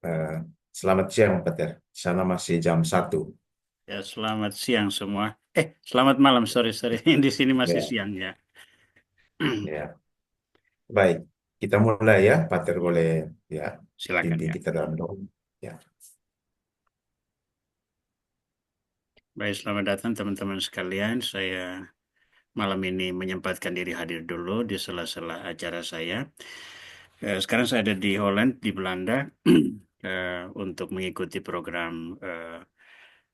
Eh, Selamat siang, Peter. Di sana masih jam 1. Ya, selamat siang semua. Selamat malam. Sorry, sorry. Di sini masih Ya, siang ya. ya. Baik, kita mulai ya. Peter Ya, boleh ya silakan bimbing ya. kita dalam doa. Ya, Baik, selamat datang teman-teman sekalian. Saya malam ini menyempatkan diri hadir dulu di sela-sela acara saya. Sekarang saya ada di Holland, di Belanda, untuk mengikuti program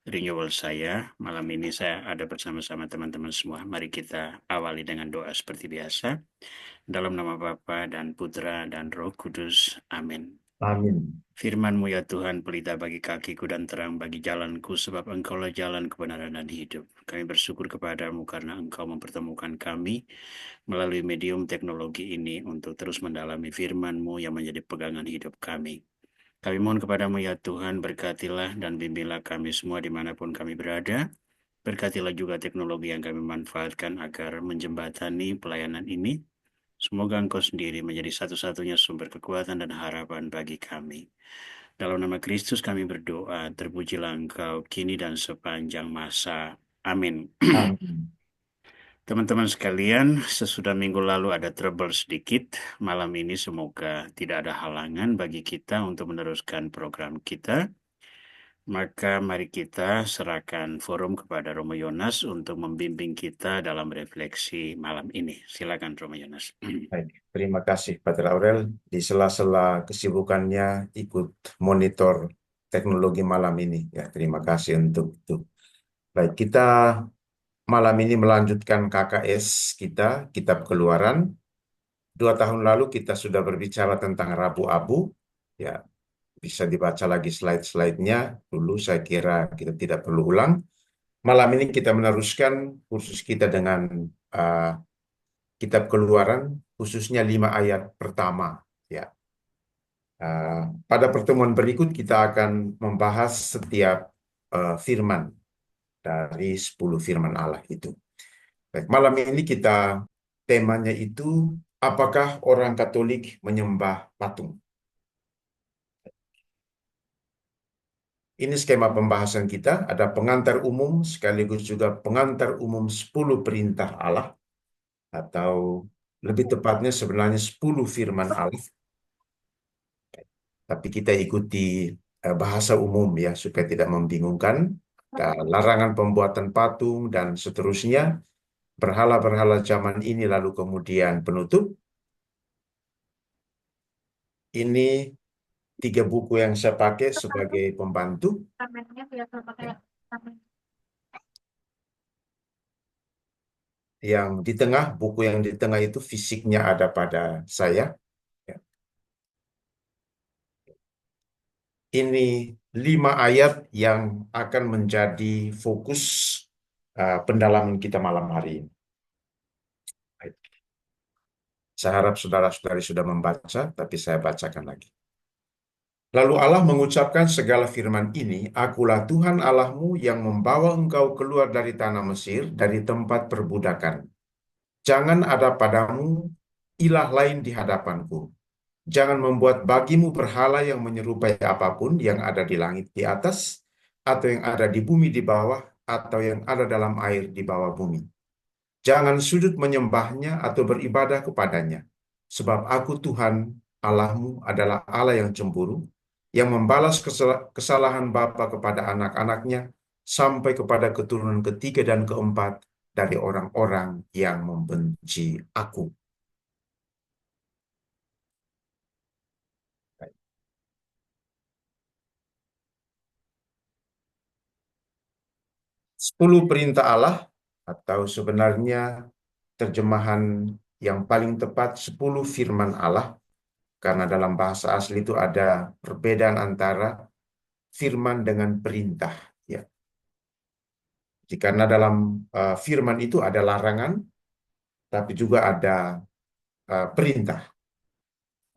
renewal saya. Malam ini saya ada bersama-sama teman-teman semua. Mari kita awali dengan doa seperti biasa. Dalam nama Bapa dan Putra dan Roh Kudus. Amin. amin. Firman-Mu ya Tuhan, pelita bagi kakiku dan terang bagi jalanku, sebab Engkaulah jalan kebenaran dan hidup. Kami bersyukur kepadamu karena Engkau mempertemukan kami melalui medium teknologi ini untuk terus mendalami firman-Mu yang menjadi pegangan hidup kami. Kami mohon kepadamu ya Tuhan, berkatilah dan bimbinglah kami semua dimanapun kami berada. Berkatilah juga teknologi yang kami manfaatkan agar menjembatani pelayanan ini. Semoga Engkau sendiri menjadi satu-satunya sumber kekuatan dan harapan bagi kami. Dalam nama Kristus kami berdoa, terpujilah Engkau kini dan sepanjang masa. Amin. Amin. Teman-teman sekalian, sesudah minggu lalu ada trouble sedikit. Malam ini semoga tidak ada halangan bagi kita untuk meneruskan program kita. Maka mari kita serahkan forum kepada Romo Yonas untuk membimbing kita dalam refleksi malam ini. Silakan Romo Yonas. Baik. Terima kasih, Peter Aurel. Di sela-sela kesibukannya ikut monitor teknologi malam ini. Ya, terima kasih untuk itu. Baik, kita malam ini melanjutkan KKS kita, Kitab Keluaran. 2 tahun lalu kita sudah berbicara tentang Rabu Abu. Ya, bisa dibaca lagi slide-slide-nya. Dulu saya kira kita tidak perlu ulang. Malam ini kita meneruskan kursus kita dengan uh, Kitab Keluaran, khususnya 5 ayat pertama. Ya, Uh, pada pertemuan berikut kita akan membahas setiap firman dari 10 firman Allah itu. Baik, malam ini kita temanya itu apakah orang Katolik menyembah patung? Ini skema pembahasan kita, ada pengantar umum sekaligus juga pengantar umum 10 perintah Allah atau lebih tepatnya sebenarnya 10 firman Allah. Tapi kita ikuti bahasa umum ya supaya tidak membingungkan. Ada larangan pembuatan patung dan seterusnya, berhala-berhala zaman ini lalu kemudian penutup. Ini 3 buku yang saya pakai sebagai pembantu. Ya. Yang di tengah, buku yang di tengah itu fisiknya ada pada saya. Ya. Ini 5 ayat yang akan menjadi fokus pendalaman kita malam hari ini. Baik. Saya harap saudara-saudari sudah membaca, tapi saya bacakan lagi. Lalu Allah mengucapkan segala firman ini, Akulah Tuhan Allahmu yang membawa engkau keluar dari tanah Mesir, dari tempat perbudakan. Jangan ada padamu ilah lain di hadapanku. Jangan membuat bagimu berhala yang menyerupai apapun yang ada di langit di atas, atau yang ada di bumi di bawah, atau yang ada dalam air di bawah bumi. Jangan sujud menyembahnya atau beribadah kepadanya. Sebab aku Tuhan Allahmu adalah Allah yang cemburu, yang membalas kesalahan bapa kepada anak-anaknya, sampai kepada keturunan ketiga dan keempat dari orang-orang yang membenci aku. 10 perintah Allah, atau sebenarnya terjemahan yang paling tepat 10 firman Allah, karena dalam bahasa asli itu ada perbedaan antara firman dengan perintah. Ya. Jadi karena dalam firman itu ada larangan, tapi juga ada perintah.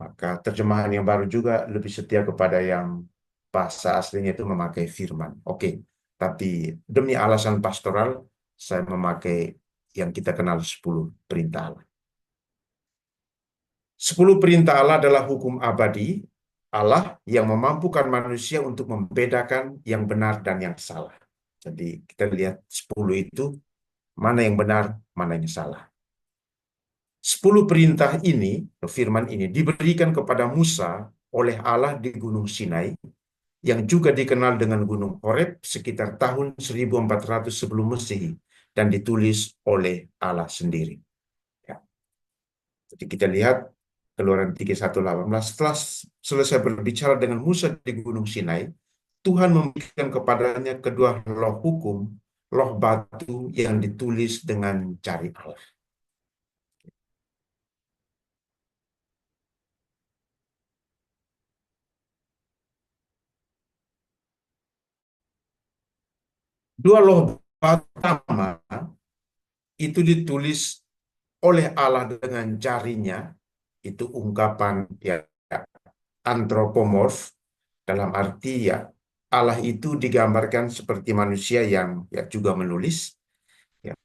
Maka terjemahan yang baru juga lebih setia kepada yang bahasa aslinya itu memakai firman. Oke, tapi demi alasan pastoral, saya memakai yang kita kenal 10 perintah Allah. 10 perintah Allah adalah hukum abadi. Allah yang memampukan manusia untuk membedakan yang benar dan yang salah. Jadi kita lihat 10 itu, mana yang benar, mana yang salah. 10 perintah ini, firman ini, diberikan kepada Musa oleh Allah di Gunung Sinai, yang juga dikenal dengan Gunung Horeb sekitar tahun 1400 sebelum Masehi, dan ditulis oleh Allah sendiri. Ya. Jadi kita lihat Keluaran 31:18, setelah selesai berbicara dengan Musa di Gunung Sinai, Tuhan memberikan kepadanya kedua loh hukum, loh batu yang ditulis dengan jari Allah. Dua loh batu pertama itu ditulis oleh Allah dengan jarinya, itu ungkapan ya antropomorf, dalam arti ya Allah itu digambarkan seperti manusia yang ya juga menulis. Ya,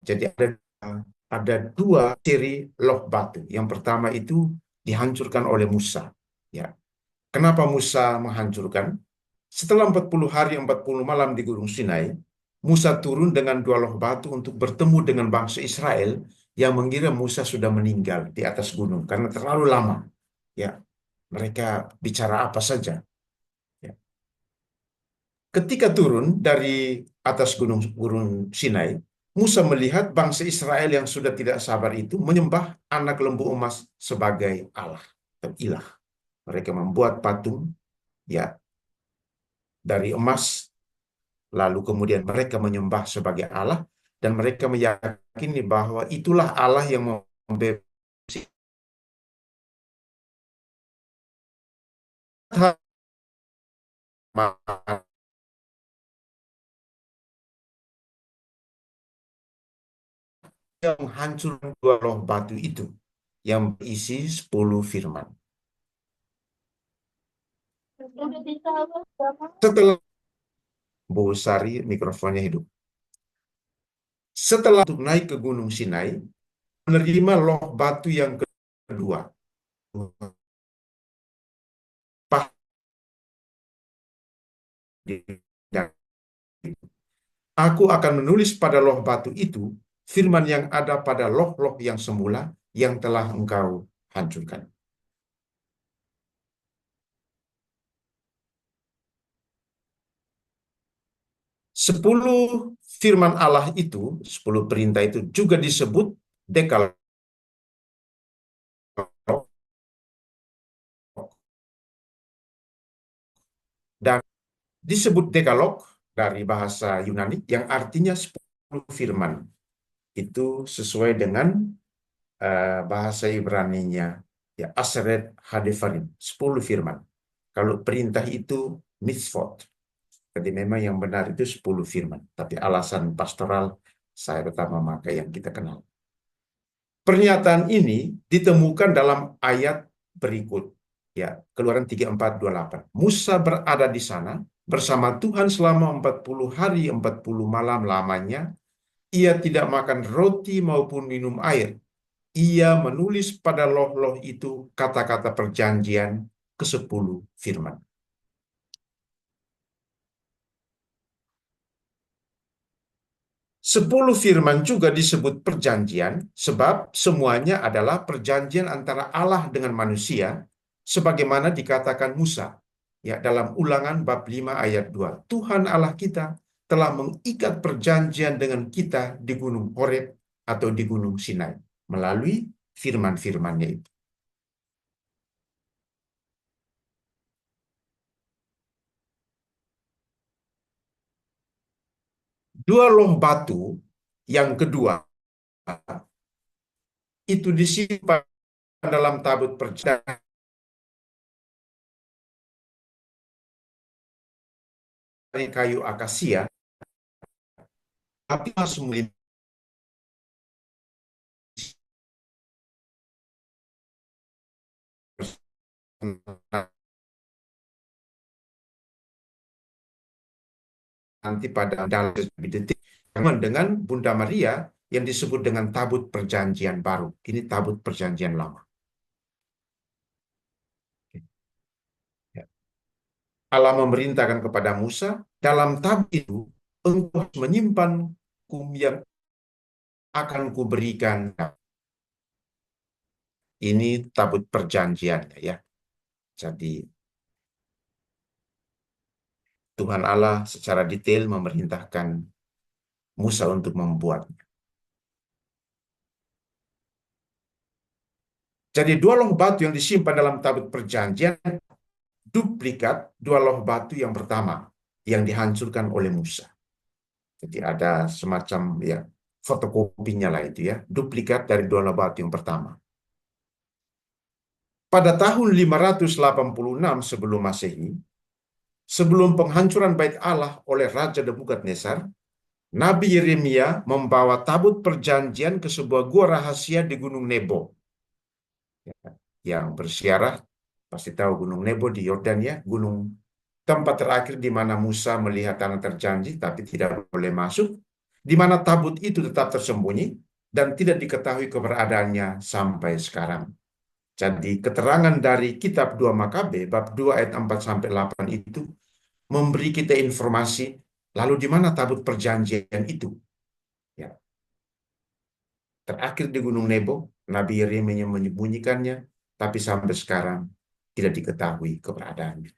jadi ada dua ciri loh batu. Yang pertama itu dihancurkan oleh Musa. Ya, kenapa Musa menghancurkan? Setelah 40 hari 40 malam di Gunung Sinai, Musa turun dengan dua loh batu untuk bertemu dengan bangsa Israel yang mengira Musa sudah meninggal di atas gunung karena terlalu lama. Ya, mereka bicara apa saja. Ya. Ketika turun dari atas gunung gunung Sinai, Musa melihat bangsa Israel yang sudah tidak sabar itu menyembah anak lembu emas sebagai Allah atau ilah. Mereka membuat patung ya dari emas, lalu kemudian mereka menyembah sebagai Allah, dan mereka meyakini bahwa itulah Allah yang membebaskan yang menghancurkan dua loh batu itu yang berisi 10 firman. Setelah Bu Sari mikrofonnya hidup. Setelah untuk naik ke Gunung Sinai, menerima loh batu yang kedua. Aku akan menulis pada loh batu itu firman yang ada pada loh-loh yang semula yang telah engkau hancurkan. 10 firman Allah itu, 10 perintah itu juga disebut Dekalog, dan disebut Dekalog dari bahasa Yunani yang artinya 10 firman. Itu sesuai dengan bahasa Ibraninya ya Aseret Hadefarim, 10 firman. Kalau perintah itu mitzvot. Jadi memang yang benar itu 10 firman. Tapi alasan pastoral saya pertama maka yang kita kenal. Pernyataan ini ditemukan dalam ayat berikut. Ya, Keluaran 34:28. Musa berada di sana bersama Tuhan selama 40 hari 40 malam lamanya. Ia tidak makan roti maupun minum air. Ia menulis pada loh-loh itu kata-kata perjanjian ke-10 firman. 10 firman juga disebut perjanjian sebab semuanya adalah perjanjian antara Allah dengan manusia sebagaimana dikatakan Musa ya dalam Ulangan bab 5 ayat 2. Tuhan Allah kita telah mengikat perjanjian dengan kita di Gunung Horeb atau di Gunung Sinai melalui firman-firmannya itu. Dua loh batu yang kedua itu disimpan dalam tabut perjanjian dari kayu akasia, tapi semua nanti pada dalam lebih detik dengan Bunda Maria yang disebut dengan tabut perjanjian baru. Ini tabut perjanjian lama. Ya. Allah memerintahkan kepada Musa, dalam tabut itu engkau harus menyimpan hukum yang akan kuberikan. Ini tabut perjanjiannya ya. Jadi Tuhan Allah secara detail memerintahkan Musa untuk membuatnya. Jadi dua loh batu yang disimpan dalam tabut perjanjian duplikat dua loh batu yang pertama yang dihancurkan oleh Musa. Jadi ada semacam ya fotokopinya lah itu ya, duplikat dari dua loh batu yang pertama. Pada tahun 586 sebelum Masehi, sebelum penghancuran Bait Allah oleh Raja Nebukadnezar, Nabi Yeremia membawa tabut perjanjian ke sebuah gua rahasia di Gunung Nebo, yang bersiarah, pasti tahu Gunung Nebo di Yordania, gunung tempat terakhir di mana Musa melihat tanah terjanji tapi tidak boleh masuk, di mana tabut itu tetap tersembunyi dan tidak diketahui keberadaannya sampai sekarang. Jadi keterangan dari kitab 2 Makabe bab 2 ayat 4 sampai 8 itu memberi kita informasi lalu di mana tabut perjanjian itu. Ya, terakhir di Gunung Nebo, Nabi Yeremia menyembunyikannya, tapi sampai sekarang tidak diketahui keberadaannya.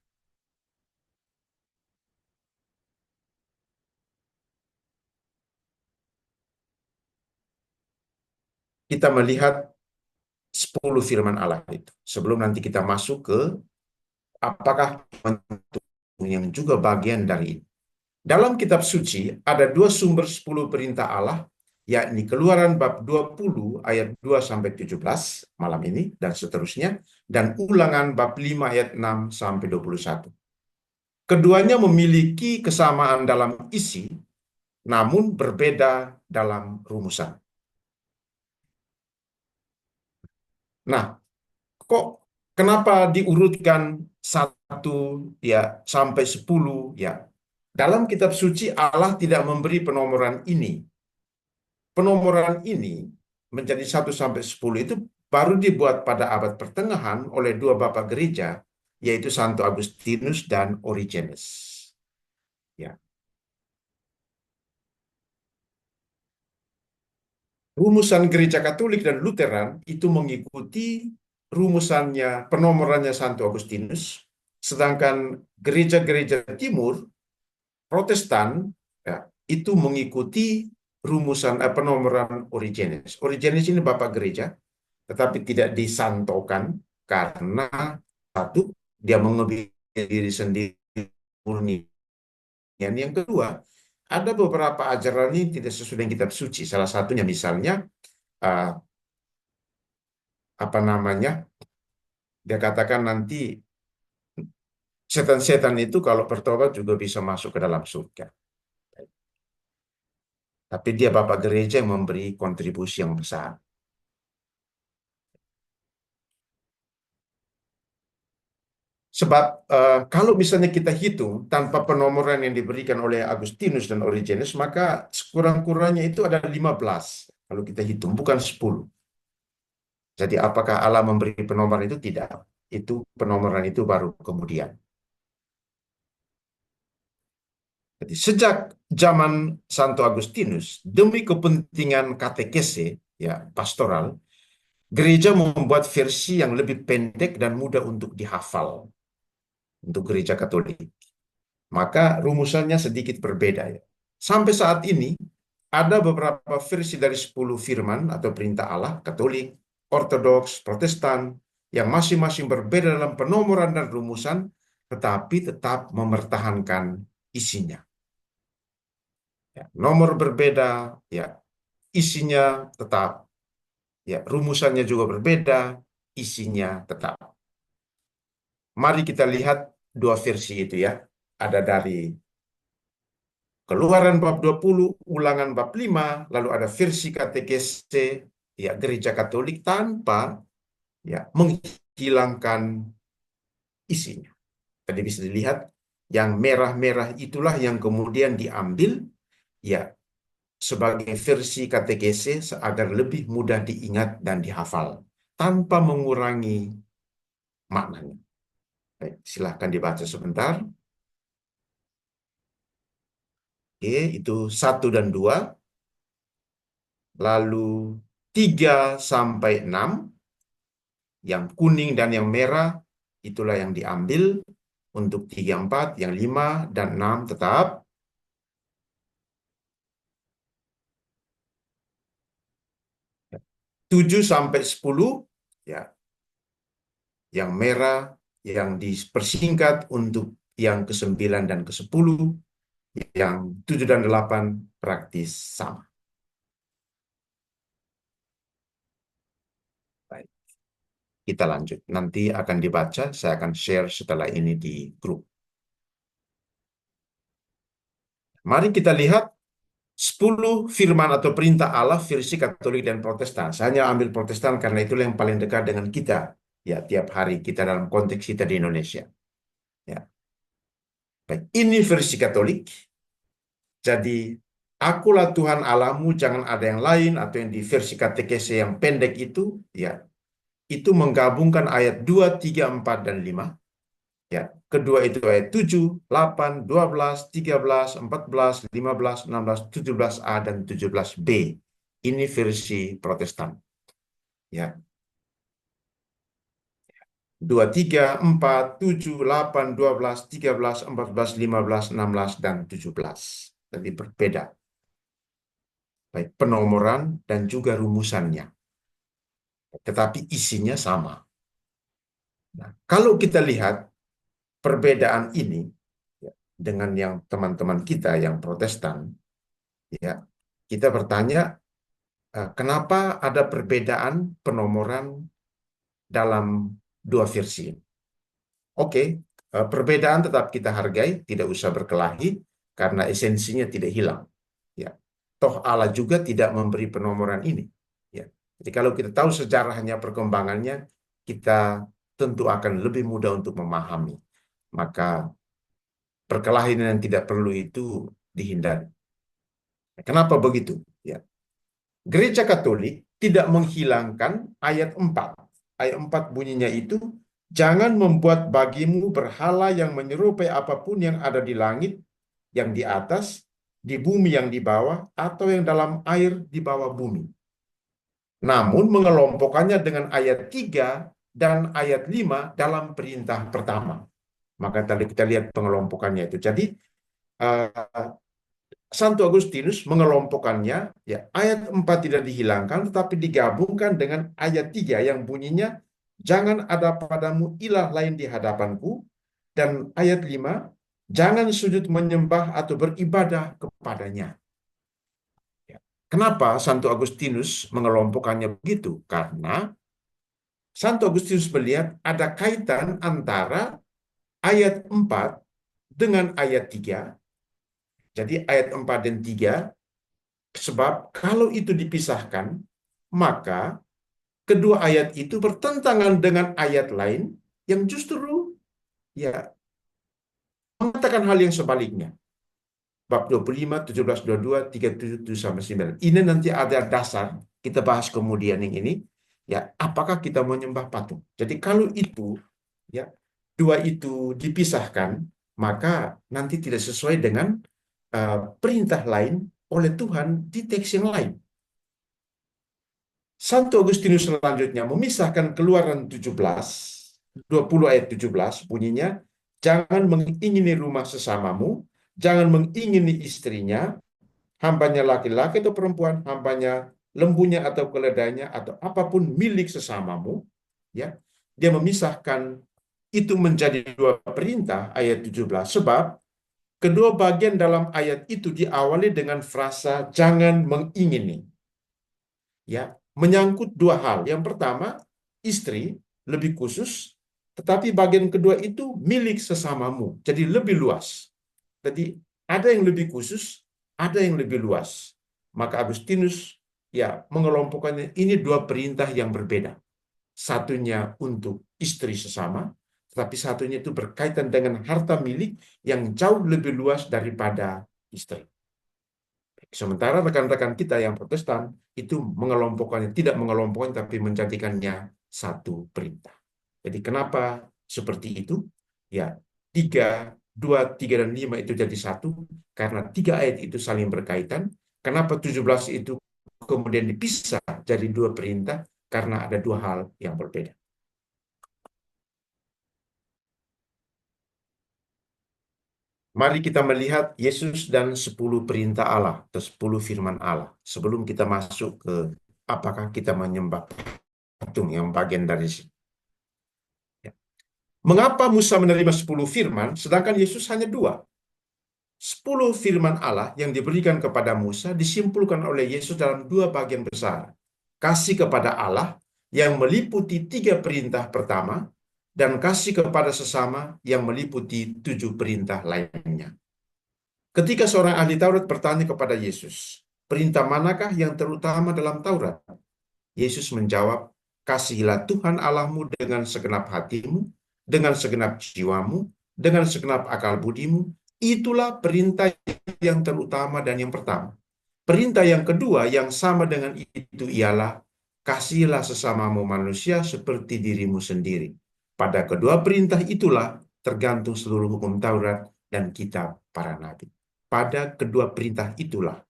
Kita melihat 10 firman Allah itu. Sebelum nanti kita masuk ke apakah yang juga bagian dari ini. Dalam kitab suci ada dua sumber 10 perintah Allah, yakni Keluaran bab 20 ayat 2 sampai 17 malam ini dan seterusnya, dan Ulangan bab 5 ayat 6 sampai 21. Keduanya memiliki kesamaan dalam isi, namun berbeda dalam rumusan. Nah, kok kenapa diurutkan satu ya sampai 10 ya? Dalam kitab suci Allah tidak memberi penomoran ini. Penomoran ini menjadi 1 sampai 10 itu baru dibuat pada abad pertengahan oleh dua bapak gereja, yaitu Santo Agustinus dan Origenes. Ya. Rumusan gereja Katolik dan Lutheran itu mengikuti rumusannya, penomorannya Santo Agustinus, sedangkan gereja-gereja Timur, Protestan, ya, itu mengikuti rumusan penomoran Origenes. Origenes ini bapak gereja, tetapi tidak disantokan karena satu, dia mengambil diri sendiri murni. Yang kedua, ada beberapa ajaran ini tidak sesuai dengan kitab suci. Salah satunya misalnya uh, apa namanya? Dia katakan nanti setan-setan itu kalau bertobat juga bisa masuk ke dalam surga. Tapi dia bapak gereja yang memberi kontribusi yang besar. Sebab kalau misalnya kita hitung tanpa penomoran yang diberikan oleh Agustinus dan Origenes, maka sekurang-kurangnya itu ada 15 kalau kita hitung, bukan 10. Jadi apakah Allah memberi penomoran itu? Tidak. Itu penomoran itu baru kemudian. Jadi sejak zaman Santo Agustinus, demi kepentingan katekese, ya pastoral, gereja membuat versi yang lebih pendek dan mudah untuk dihafal untuk gereja Katolik. Maka rumusannya sedikit berbeda ya. Sampai saat ini ada beberapa versi dari 10 firman atau perintah Allah, Katolik, Ortodoks, Protestan, yang masing-masing berbeda dalam penomoran dan rumusan, tetapi tetap mempertahankan isinya. Ya, nomor berbeda, ya isinya tetap. Ya, rumusannya juga berbeda, isinya tetap. Mari kita lihat dua versi itu ya. Ada dari Keluaran bab 20, Ulangan bab 5, lalu ada versi katekese ya gereja Katolik tanpa ya menghilangkan isinya. Tadi bisa dilihat yang merah-merah itulah yang kemudian diambil ya sebagai versi katekese agar lebih mudah diingat dan dihafal tanpa mengurangi maknanya. Baik, silahkan dibaca sebentar. Oke, itu 1 dan 2. Lalu 3 sampai 6, yang kuning dan yang merah itulah yang diambil untuk 3, 4, yang 5 dan 6 tetap. 7 sampai 10, ya, yang merah yang dipersingkat untuk yang ke-9 dan ke-10, yang 7 dan 8 praktis sama. Baik, kita lanjut. Nanti akan dibaca, saya akan share setelah ini di grup. Mari kita lihat 10 firman atau perintah Allah versi Katolik dan Protestan. Saya hanya ambil Protestan karena itulah yang paling dekat dengan kita. Ya, tiap hari kita dalam konteks kita di Indonesia. Ya. Baik, ini versi Katolik. Jadi, akulah Tuhan Allahmu, jangan ada yang lain, atau yang di versi katekese yang pendek itu, ya, itu menggabungkan ayat 2, 3, 4, dan 5. Ya, kedua itu ayat 7, 8, 12, 13, 14, 15, 16, 17a dan 17b. Ini versi Protestan. Ya, 2, 3, 4, 7, 8, 12, 13, 14, 15, 16, dan 17. Jadi berbeda. Baik penomoran dan juga rumusannya. Tetapi isinya sama. Nah, kalau kita lihat perbedaan ini, ya, dengan yang teman-teman kita yang Protestan, ya, kita bertanya, kenapa ada perbedaan penomoran dalam dua versi? Oke, perbedaan tetap kita hargai, tidak usah berkelahi, karena esensinya tidak hilang. Ya, toh Allah juga tidak memberi penomoran ini. Ya, jadi kalau kita tahu sejarahnya, perkembangannya, kita tentu akan lebih mudah untuk memahami. Maka perkelahian yang tidak perlu itu dihindari. Kenapa begitu? Ya, Gereja Katolik tidak menghilangkan ayat 4. Ayat 4 bunyinya itu, jangan membuat bagimu berhala yang menyerupai apapun yang ada di langit, yang di atas, di bumi yang di bawah, atau yang dalam air di bawah bumi. Namun mengelompokkannya dengan ayat 3 dan ayat 5 dalam perintah pertama. Maka tadi kita lihat pengelompokannya itu. Jadi eh, Santo Agustinus mengelompokkannya, ya, ayat 4 tidak dihilangkan tetapi digabungkan dengan ayat 3 yang bunyinya, jangan ada padamu ilah lain di hadapanku, dan ayat 5, jangan sujud menyembah atau beribadah kepadanya. Ya. Kenapa Santo Agustinus mengelompokkannya begitu? Karena Santo Agustinus melihat ada kaitan antara ayat 4 dengan ayat 3. Jadi ayat 4 dan 3, sebab kalau itu dipisahkan, maka kedua ayat itu bertentangan dengan ayat lain yang justru, ya, mengatakan hal yang sebaliknya. Bab 25, 17, 22, 37, 7-9. Ini nanti ada dasar, kita bahas kemudian yang ini. Ya, apakah kita menyembah patung? Jadi kalau itu, ya, dua itu dipisahkan, maka nanti tidak sesuai dengan perintah lain oleh Tuhan di teks yang lain. Santo Agustinus selanjutnya memisahkan Keluaran 17, 20 ayat 17, bunyinya, jangan mengingini rumah sesamamu, jangan mengingini istrinya, hambanya laki-laki atau perempuan, hambanya lembunya atau keledainya, atau apapun milik sesamamu. Ya, dia memisahkan itu menjadi dua perintah ayat 17, sebab kedua bagian dalam ayat itu diawali dengan frasa jangan mengingini. Ya, menyangkut dua hal. Yang pertama, istri lebih khusus, tetapi bagian kedua itu milik sesamamu. Jadi lebih luas. Jadi ada yang lebih khusus, ada yang lebih luas. Maka Agustinus, ya, mengelompokkannya ini dua perintah yang berbeda. Satunya untuk istri sesama, tetapi satunya itu berkaitan dengan harta milik yang jauh lebih luas daripada istri. Sementara rekan-rekan kita yang Protestan itu mengelompokkannya, tidak mengelompokkan tapi menjadikannya satu perintah. Jadi kenapa seperti itu? Ya, 3, 2, 3, dan 5 itu jadi satu, karena 3 ayat itu saling berkaitan. Kenapa 17 itu kemudian dipisah jadi 2 perintah? Karena ada 2 hal yang berbeda. Mari kita melihat Yesus dan 10 perintah Allah atau 10 firman Allah. Sebelum kita masuk ke apakah kita menyembah patung yang bagian dari sini. Ya. Mengapa Musa menerima 10 firman sedangkan Yesus hanya 2? 10 firman Allah yang diberikan kepada Musa disimpulkan oleh Yesus dalam 2 bagian besar. Kasih kepada Allah yang meliputi 3 perintah pertama dan kasih kepada sesama yang meliputi 7 perintah lainnya. Ketika seorang ahli Taurat bertanya kepada Yesus, perintah manakah yang terutama dalam Taurat? Yesus menjawab, kasihilah Tuhan Allahmu dengan segenap hatimu, dengan segenap jiwamu, dengan segenap akal budimu. Itulah perintah yang terutama dan yang pertama. Perintah yang kedua yang sama dengan itu ialah, kasihilah sesamamu manusia seperti dirimu sendiri. Pada kedua perintah itulah tergantung seluruh hukum Taurat dan kitab para nabi. Pada kedua perintah itulah.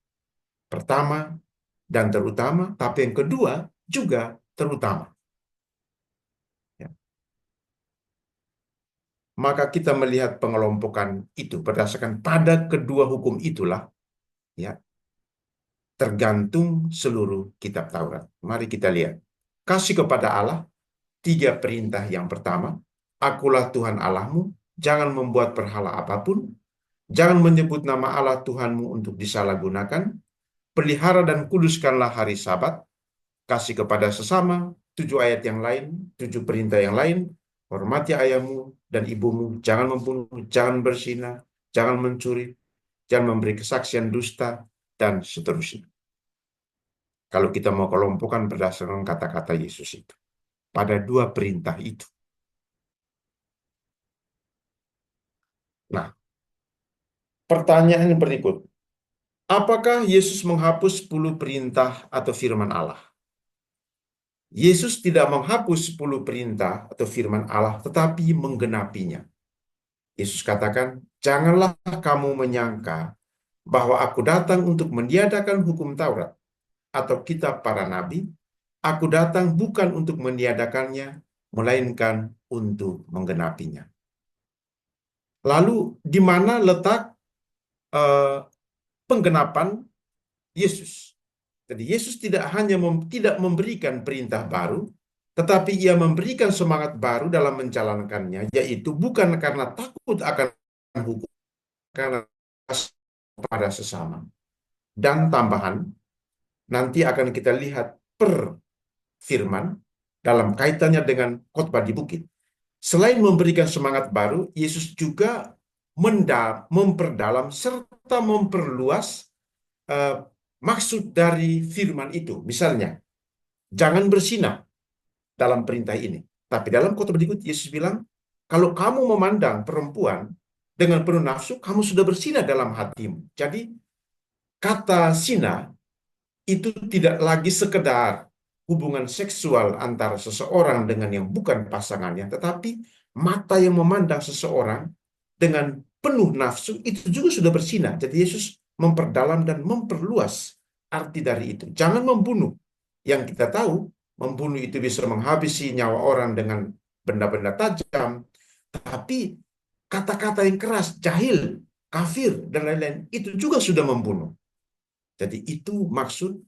Pertama dan terutama, tapi yang kedua juga terutama. Ya. Maka kita melihat pengelompokan itu berdasarkan pada kedua hukum itulah, ya, tergantung seluruh kitab Taurat. Mari kita lihat. Kasih kepada Allah, 3 perintah yang pertama. Akulah Tuhan Allahmu, jangan membuat berhala apapun, jangan menyebut nama Allah Tuhanmu untuk disalahgunakan, pelihara dan kuduskanlah hari Sabat, kasih kepada sesama, 7 ayat yang lain, 7 perintah yang lain, hormati ayahmu dan ibumu, jangan membunuh, jangan berzina, jangan mencuri, jangan memberi kesaksian dusta, dan seterusnya. Kalau kita mau kelompokkan berdasarkan kata-kata Yesus itu. Pada 2 perintah itu. Nah, pertanyaan berikut. Apakah Yesus menghapus 10 perintah atau firman Allah? Yesus tidak menghapus 10 perintah atau firman Allah, tetapi menggenapinya. Yesus katakan, janganlah kamu menyangka bahwa aku datang untuk meniadakan hukum Taurat atau kitab para nabi. Aku datang bukan untuk meniadakannya, melainkan untuk menggenapinya. Lalu di mana letak penggenapan Yesus? Jadi Yesus tidak hanya tidak memberikan perintah baru, tetapi ia memberikan semangat baru dalam menjalankannya, yaitu bukan karena takut akan hukum, karena pada sesama. Dan tambahan, nanti akan kita lihat per firman dalam kaitannya dengan khotbah di bukit. Selain memberikan semangat baru, Yesus juga memperdalam serta memperluas maksud dari firman itu. Misalnya, jangan berzina dalam perintah ini. Tapi dalam khotbah berikut Yesus bilang, kalau kamu memandang perempuan dengan penuh nafsu, kamu sudah berzina dalam hatimu. Jadi, kata zina itu tidak lagi sekedar hubungan seksual antara seseorang dengan yang bukan pasangannya, tetapi mata yang memandang seseorang dengan penuh nafsu itu juga sudah berzina. Jadi Yesus memperdalam dan memperluas arti dari itu. Jangan membunuh. Yang kita tahu, membunuh itu bisa menghabisi nyawa orang dengan benda-benda tajam, tapi kata-kata yang keras, jahil, kafir, dan lain-lain, itu juga sudah membunuh. Jadi itu maksud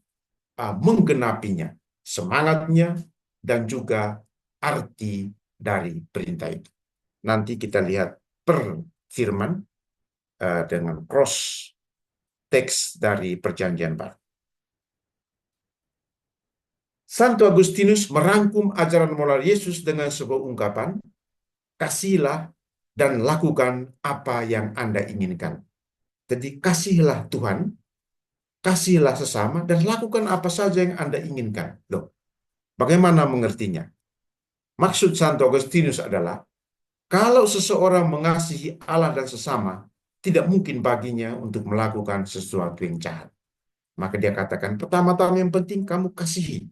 menggenapinya, semangatnya, dan juga arti dari perintah itu. Nanti kita lihat per firman dengan cross teks dari Perjanjian Baru. Santo Agustinus merangkum ajaran moral Yesus dengan sebuah ungkapan, kasihilah dan lakukan apa yang Anda inginkan. Jadi kasihilah Tuhan, kasihilah sesama, dan lakukan apa saja yang Anda inginkan. Loh, bagaimana mengertinya? Maksud Santo Agustinus adalah, kalau seseorang mengasihi Allah dan sesama, tidak mungkin baginya untuk melakukan sesuatu yang jahat. Maka dia katakan, pertama-tama yang penting kamu kasihi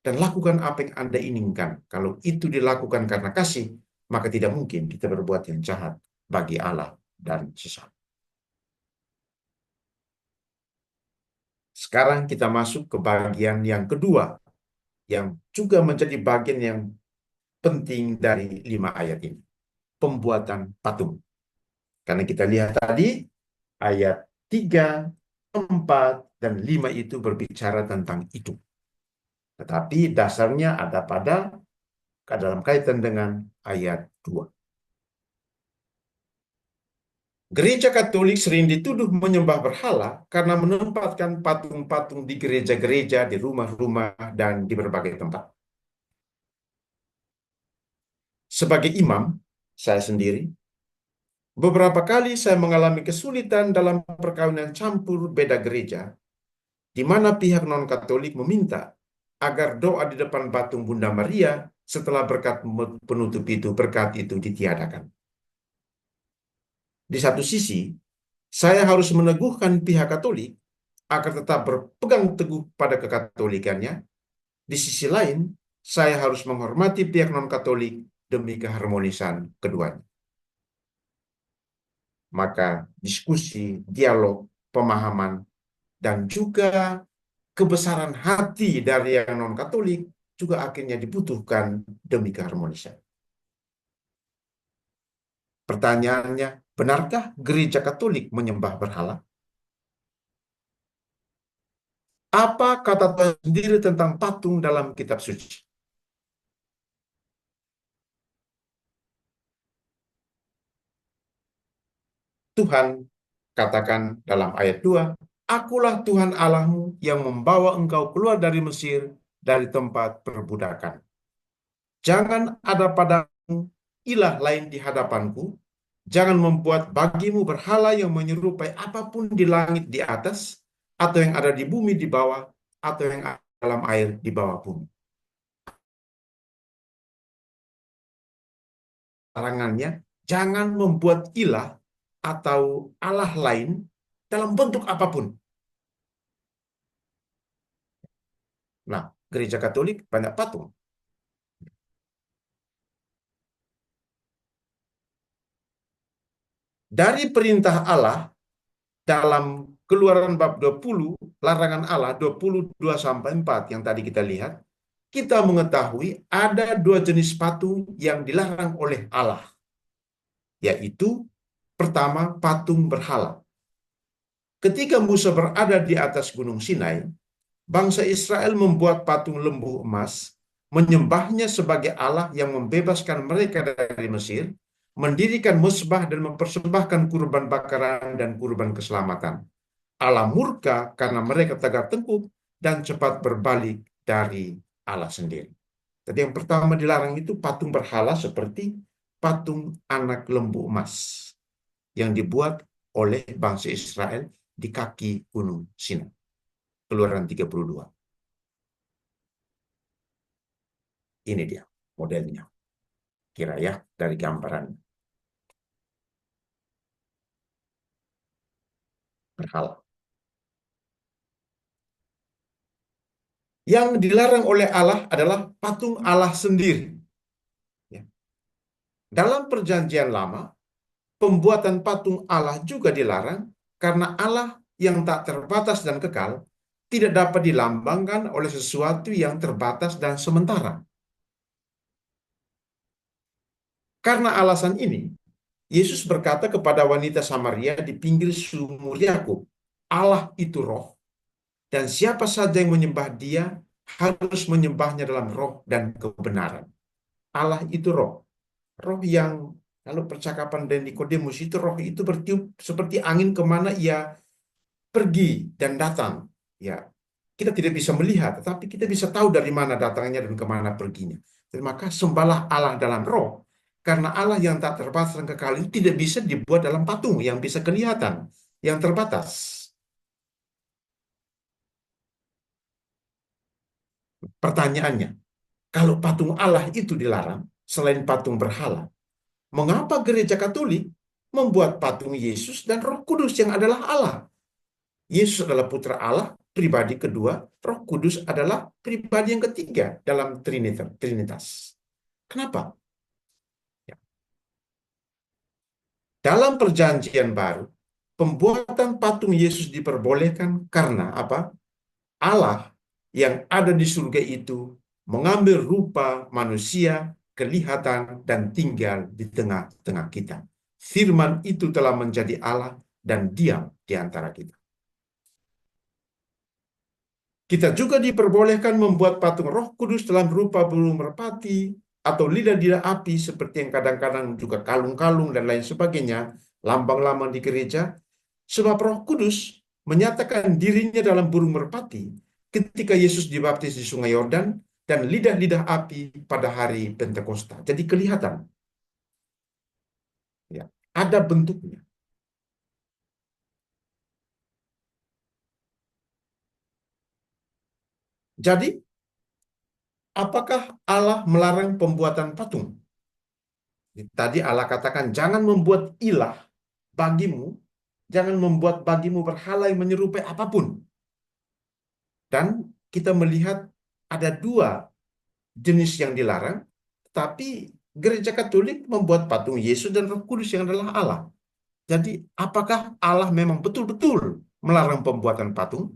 dan lakukan apa yang Anda inginkan. Kalau itu dilakukan karena kasih, maka tidak mungkin kita berbuat yang jahat bagi Allah dan sesama. Sekarang kita masuk ke bagian yang kedua, yang juga menjadi bagian yang penting dari 5 ayat ini. Pembuatan patung. Karena kita lihat tadi, ayat 3, 4, dan 5 itu berbicara tentang itu. Tetapi dasarnya ada dalam kaitan dengan ayat 2. Gereja Katolik sering dituduh menyembah berhala karena menempatkan patung-patung di gereja-gereja, di rumah-rumah, dan di berbagai tempat. Sebagai imam, saya sendiri, beberapa kali saya mengalami kesulitan dalam perkawinan campur beda gereja, di mana pihak non-Katolik meminta agar doa di depan patung Bunda Maria setelah berkat penutup itu, berkat itu ditiadakan. Di satu sisi, saya harus meneguhkan pihak Katolik agar tetap berpegang teguh pada kekatolikannya. Di sisi lain, saya harus menghormati pihak non-Katolik demi keharmonisan keduanya. Maka diskusi, dialog, pemahaman, dan juga kebesaran hati dari yang non-Katolik juga akhirnya dibutuhkan demi keharmonisan. Pertanyaannya, benarkah gereja Katolik menyembah berhala? Apa kata Tuhan sendiri tentang patung dalam kitab suci? Tuhan katakan dalam ayat 2, Akulah Tuhan Allahmu yang membawa engkau keluar dari Mesir, dari tempat perbudakan. Jangan ada padamu ilah lain di hadapanku. Jangan membuat bagimu berhala yang menyerupai apapun di langit di atas, atau yang ada di bumi di bawah, atau yang ada dalam air di bawah bumi. Larangannya, jangan membuat ilah atau Allah lain dalam bentuk apapun. Nah, gereja Katolik banyak patung. Dari perintah Allah dalam Keluaran bab 20, larangan Allah 22-4 yang tadi kita lihat, kita mengetahui ada 2 jenis patung yang dilarang oleh Allah, yaitu pertama, patung berhala. Ketika Musa berada di atas Gunung Sinai, bangsa Israel membuat patung lembu emas, menyembahnya sebagai Allah yang membebaskan mereka dari Mesir, mendirikan mesbah dan mempersembahkan kurban bakaran dan kurban keselamatan. Allah murka karena mereka tegak tengkuk dan cepat berbalik dari Allah sendiri. Jadi yang pertama dilarang itu patung berhala seperti patung anak lembu emas yang dibuat oleh bangsa Israel di kaki Gunung Sinai. Keluaran 32. Ini dia modelnya. Kira ya dari gambaran berhala. Yang dilarang oleh Allah adalah patung Allah sendiri. Ya. Dalam perjanjian lama, pembuatan patung Allah juga dilarang karena Allah yang tak terbatas dan kekal tidak dapat dilambangkan oleh sesuatu yang terbatas dan sementara. Karena alasan ini, Yesus berkata kepada wanita Samaria di pinggir sumur Yakub, Allah itu roh, dan siapa saja yang menyembah dia harus menyembahnya dalam roh dan kebenaran. Allah itu roh. Roh yang, kalau percakapan dari Nikodemus itu, roh itu bertiup seperti angin kemana ia pergi dan datang. Ya, kita tidak bisa melihat, tetapi kita bisa tahu dari mana datangnya dan kemana perginya. Dan maka sembahlah Allah dalam roh, karena Allah yang tak terbatas dan kekal itu tidak bisa dibuat dalam patung yang bisa kelihatan, yang terbatas. Pertanyaannya, kalau patung Allah itu dilarang, selain patung berhala, mengapa gereja Katolik membuat patung Yesus dan Roh Kudus yang adalah Allah? Yesus adalah putra Allah pribadi kedua, Roh Kudus adalah pribadi yang ketiga dalam Trinitas. Kenapa? Ya. Dalam Perjanjian Baru, pembuatan patung Yesus diperbolehkan karena apa? Allah yang ada di surga itu mengambil rupa manusia, kelihatan, dan tinggal di tengah-tengah kita. Firman itu telah menjadi Allah dan diam di antara kita. Kita juga diperbolehkan membuat patung Roh Kudus dalam rupa burung merpati atau lidah-lidah api seperti yang kadang-kadang juga kalung-kalung dan lain sebagainya, lambang-lambang di gereja. Sebab Roh Kudus menyatakan dirinya dalam burung merpati ketika Yesus dibaptis di Sungai Yordan dan lidah-lidah api pada hari Pentakosta. Jadi kelihatan, ya, ada bentuknya. Jadi, apakah Allah melarang pembuatan patung? Tadi Allah katakan, jangan membuat ilah bagimu, jangan membuat bagimu berhala yang menyerupai apapun. Dan kita melihat ada dua jenis yang dilarang, tapi Gereja Katolik membuat patung Yesus dan Roh Kudus yang adalah Allah. Jadi, apakah Allah memang betul-betul melarang pembuatan patung?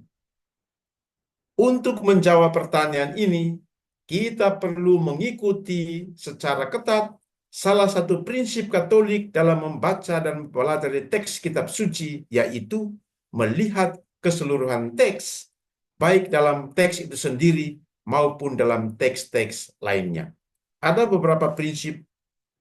Untuk menjawab pertanyaan ini, kita perlu mengikuti secara ketat salah satu prinsip Katolik dalam membaca dan mempelajari teks kitab suci, yaitu melihat keseluruhan teks, baik dalam teks itu sendiri maupun dalam teks-teks lainnya. Ada beberapa prinsip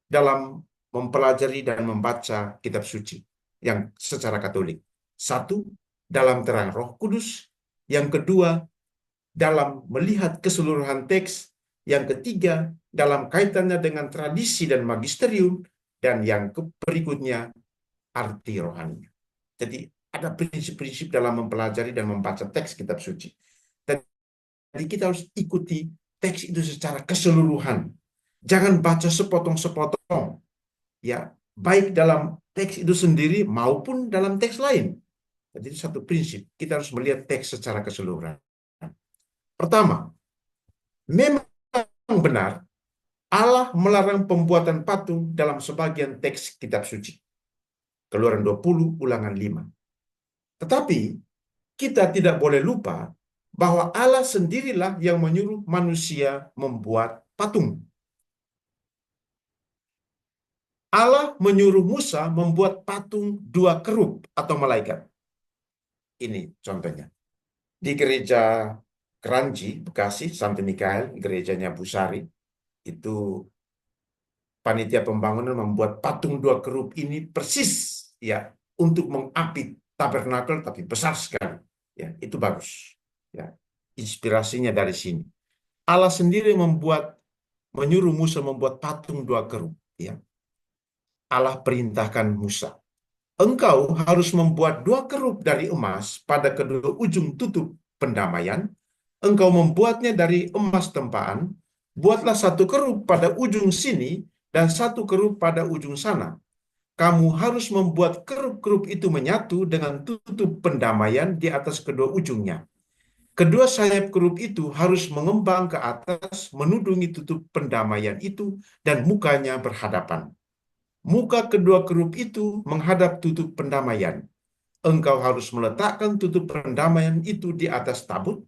dalam mempelajari dan membaca kitab suci yang secara Katolik. Satu, dalam terang Roh Kudus. Yang kedua, dalam melihat keseluruhan teks. Yang ketiga, dalam kaitannya dengan tradisi dan magisterium. Dan yang berikutnya, arti rohaninya. Jadi, ada prinsip-prinsip dalam mempelajari dan membaca teks kitab suci. Jadi kita harus ikuti teks itu secara keseluruhan. Jangan baca sepotong-sepotong. Ya, baik dalam teks itu sendiri maupun dalam teks lain. Jadi itu satu prinsip. Kita harus melihat teks secara keseluruhan. Pertama, memang benar Allah melarang pembuatan patung dalam sebagian teks kitab suci. Keluaran 20, Ulangan 5. Tetapi kita tidak boleh lupa bahwa Allah sendirilah yang menyuruh manusia membuat patung. Allah menyuruh Musa membuat patung dua kerub atau malaikat. Ini contohnya. Di gereja Keranji, Bekasi, Santo Mikael, gerejanya Busari, itu panitia pembangunan membuat patung dua kerub ini persis ya untuk mengapit tabernakel, tapi besar sekali. Ya, itu bagus. Ya, inspirasinya dari sini. Allah sendiri menyuruh Musa membuat patung dua kerub. Ya, Allah perintahkan Musa, engkau harus membuat dua kerub dari emas pada kedua ujung tutup pendamaian. Engkau membuatnya dari emas tempaan. Buatlah satu kerub pada ujung sini dan satu kerub pada ujung sana. Kamu harus membuat kerub-kerub itu menyatu dengan tutup pendamaian di atas kedua ujungnya. Kedua sayap kerub itu harus mengembang ke atas, menudungi tutup pendamaian itu, dan mukanya berhadapan. Muka kedua kerub itu menghadap tutup pendamaian. Engkau harus meletakkan tutup pendamaian itu di atas tabut.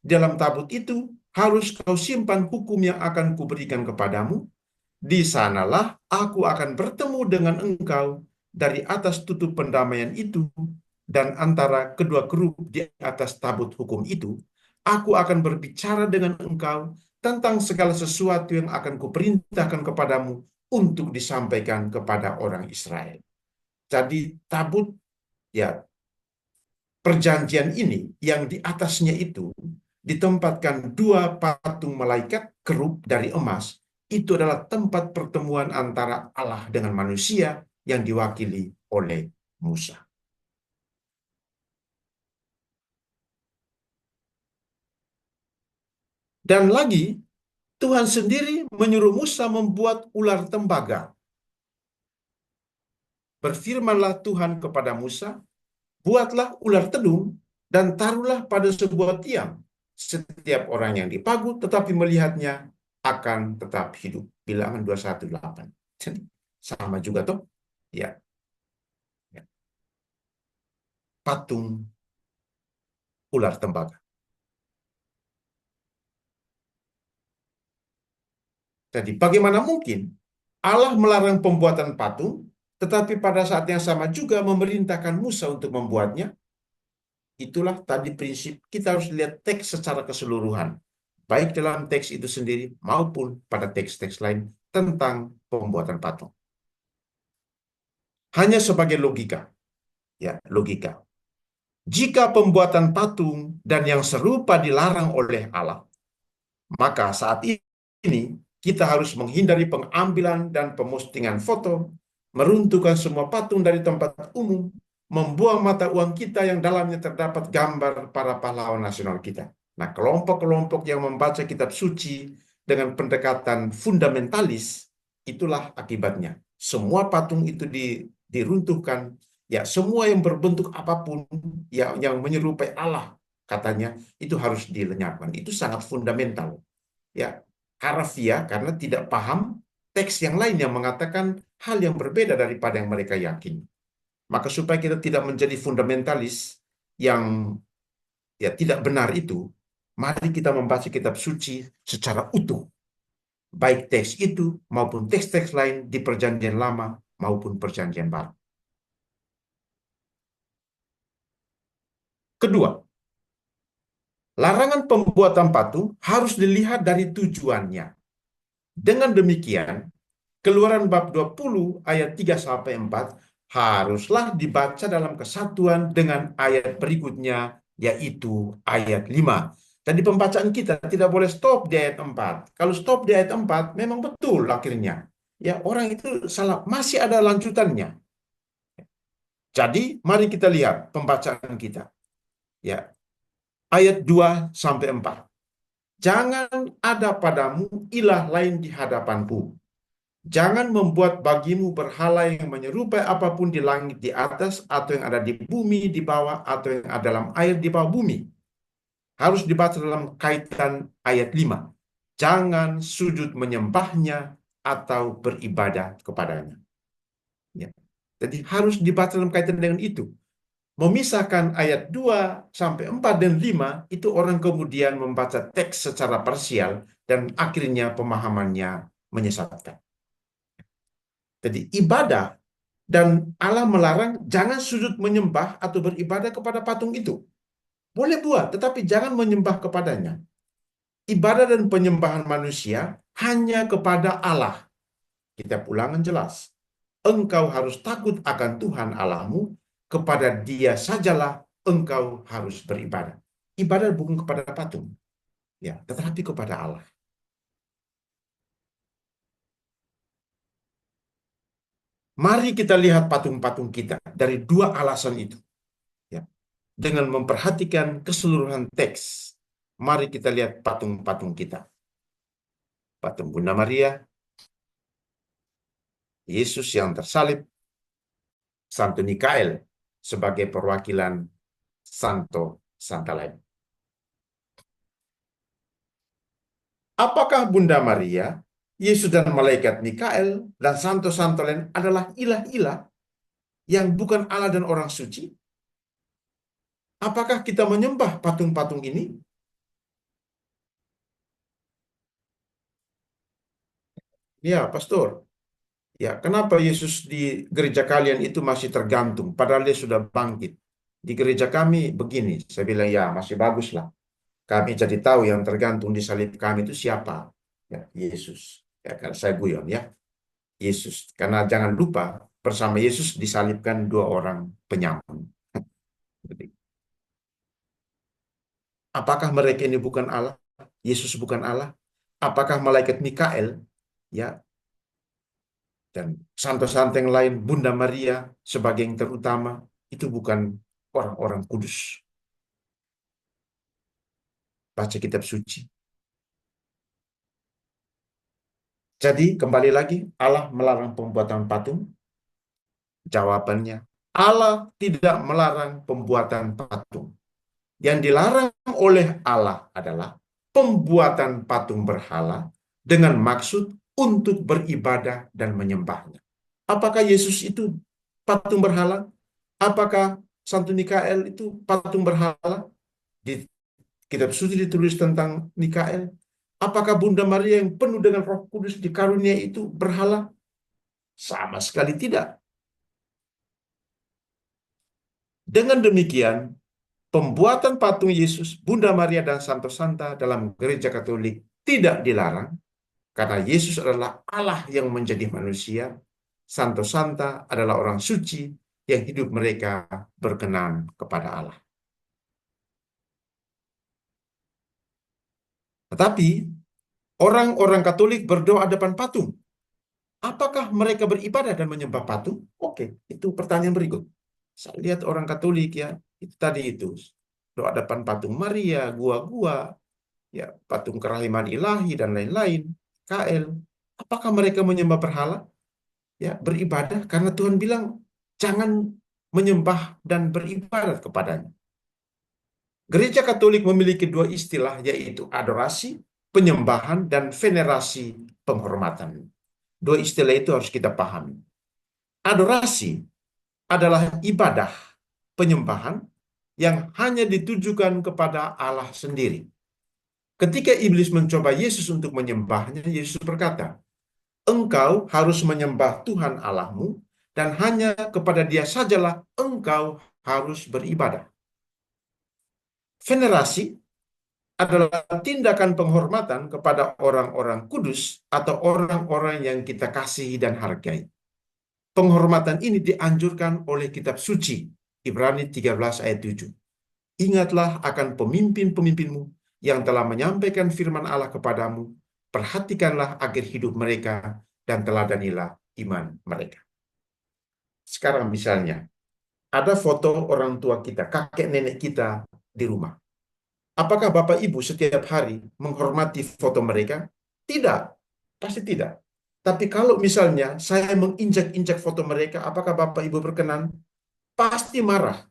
Dalam tabut itu harus kau simpan hukum yang akan kuberikan kepadamu. Di sanalah aku akan bertemu dengan engkau dari atas tutup pendamaian itu, dan antara kedua kerub di atas tabut hukum itu, aku akan berbicara dengan engkau tentang segala sesuatu yang akan kuperintahkan kepadamu untuk disampaikan kepada orang Israel. Jadi tabut, ya, perjanjian ini yang di atasnya itu ditempatkan dua patung malaikat kerub dari emas. Itu adalah tempat pertemuan antara Allah dengan manusia yang diwakili oleh Musa. Dan lagi, Tuhan sendiri menyuruh Musa membuat ular tembaga. Berfirmanlah Tuhan kepada Musa, buatlah ular tedung dan taruhlah pada sebuah tiang. Setiap orang yang dipagut tetapi melihatnya akan tetap hidup. Bilangan 218. Jadi, sama juga toh. Ya, ya. Patung ular tembaga. Jadi bagaimana mungkin Allah melarang pembuatan patung, tetapi pada saat yang sama juga memerintahkan Musa untuk membuatnya? Itulah tadi prinsip kita harus lihat teks secara keseluruhan, baik dalam teks itu sendiri maupun pada teks-teks lain tentang pembuatan patung. Hanya sebagai logika, ya logika. Jika pembuatan patung dan yang serupa dilarang oleh Allah, maka saat ini kita harus menghindari pengambilan dan pemustingan foto, meruntuhkan semua patung dari tempat umum, membuang mata uang kita yang dalamnya terdapat gambar para pahlawan nasional kita. Nah, kelompok-kelompok yang membaca kitab suci dengan pendekatan fundamentalis, itulah akibatnya. Semua patung itu diruntuhkan, ya semua yang berbentuk apapun yang menyerupai Allah, katanya, itu harus dilenyapkan. Itu sangat fundamental, ya, harfiah, karena tidak paham teks yang lain yang mengatakan hal yang berbeda daripada yang mereka yakini. Maka supaya kita tidak menjadi fundamentalis yang ya tidak benar itu, mari kita membaca kitab suci secara utuh, baik teks itu maupun teks-teks lain di Perjanjian Lama maupun Perjanjian Baru. Kedua, larangan pembuatan patung harus dilihat dari tujuannya. Dengan demikian, Keluaran bab 20 ayat 3 sampai 4 haruslah dibaca dalam kesatuan dengan ayat berikutnya, yaitu ayat 5. Tadi pembacaan kita tidak boleh stop di ayat 4. Kalau stop di ayat 4 memang betul akhirnya. Ya, orang itu salah, masih ada lanjutannya. Jadi, mari kita lihat pembacaan kita. Ya, ayat 2 sampai 4. Jangan ada padamu ilah lain di hadapanku. Jangan membuat bagimu berhala yang menyerupai apapun di langit di atas, atau yang ada di bumi di bawah, atau yang ada dalam air di bawah bumi. Harus dibaca dalam kaitan ayat 5. Jangan sujud menyembahnya atau beribadah kepadanya. Ya. Jadi harus dibaca dalam kaitan dengan itu. Memisahkan ayat 2 sampai 4 dan 5, itu orang kemudian membaca teks secara parsial dan akhirnya pemahamannya menyesatkan. Jadi ibadah, dan Allah melarang jangan sujud menyembah atau beribadah kepada patung itu. Boleh buat, tetapi jangan menyembah kepadanya. Ibadah dan penyembahan manusia hanya kepada Allah. Kitab Ulangan jelas. Engkau harus takut akan Tuhan Allahmu, kepada Dia sajalah engkau harus beribadah. Ibadah bukan kepada patung, ya, tetapi kepada Allah. Mari kita lihat patung-patung kita dari dua alasan itu. Ya. Dengan memperhatikan keseluruhan teks, mari kita lihat patung-patung kita. Patung Bunda Maria, Yesus yang tersalib, Santo Mikael sebagai perwakilan Santo Santa lain. Apakah Bunda Maria, Yesus dan malaikat Mikael dan Santo-Santo lain adalah ilah-ilah yang bukan Allah dan orang suci? Apakah kita menyembah patung-patung ini? Ya, Pastor. Ya, kenapa Yesus di gereja kalian itu masih tergantung, padahal dia sudah bangkit? Di gereja kami begini, saya bilang ya masih bagus lah. Kami jadi tahu yang tergantung di salib kami itu siapa? Ya, Yesus. Ya, kan saya guyon ya, Yesus. Karena jangan lupa bersama Yesus disalibkan dua orang penyamun. Jadi, apakah mereka ini bukan Allah? Yesus bukan Allah? Apakah malaikat Mikael, ya, dan santo-santo yang lain, Bunda Maria sebagai yang terutama, itu bukan orang-orang kudus? Baca kitab suci. Jadi kembali lagi, Allah melarang pembuatan patung? Jawabannya, Allah tidak melarang pembuatan patung. Yang dilarang oleh Allah adalah pembuatan patung berhala dengan maksud untuk beribadah dan menyembahnya. Apakah Yesus itu patung berhala? Apakah Santo Mikael itu patung berhala? Di kitab suci ditulis tentang Mikael. Apakah Bunda Maria yang penuh dengan Roh Kudus di karunia itu berhala? Sama sekali tidak. Dengan demikian, pembuatan patung Yesus, Bunda Maria, dan Santo Santa dalam gereja Katolik tidak dilarang karena Yesus adalah Allah yang menjadi manusia. Santo Santa adalah orang suci yang hidup mereka berkenan kepada Allah. Tetapi orang-orang Katolik berdoa depan patung. Apakah mereka beribadah dan menyembah patung? Oke, itu pertanyaan berikut. Saya lihat orang Katolik ya, itu tadi itu. Doa depan patung Maria, gua-gua, ya patung kerahiman ilahi dan lain-lain, KL. Apakah mereka menyembah berhala? Ya, beribadah karena Tuhan bilang jangan menyembah dan beribadat kepadanya. Gereja Katolik memiliki dua istilah yaitu adorasi, penyembahan, dan venerasi, penghormatan. Dua istilah itu harus kita pahami. Adorasi adalah ibadah penyembahan yang hanya ditujukan kepada Allah sendiri. Ketika iblis mencoba Yesus untuk menyembahnya, Yesus berkata, "Engkau harus menyembah Tuhan Allahmu, dan hanya kepada Dia sajalah engkau harus beribadah." Venerasi adalah tindakan penghormatan kepada orang-orang kudus atau orang-orang yang kita kasihi dan hargai. Penghormatan ini dianjurkan oleh kitab suci, Ibrani 13 ayat 7. Ingatlah akan pemimpin-pemimpinmu yang telah menyampaikan firman Allah kepadamu. Perhatikanlah akhir hidup mereka dan teladanilah iman mereka. Sekarang misalnya, ada foto orang tua kita, kakek nenek kita di rumah. Apakah Bapak Ibu setiap hari menghormati foto mereka? Tidak, pasti tidak. Tapi kalau misalnya saya menginjak-injak foto mereka, apakah Bapak Ibu berkenan? Pasti marah.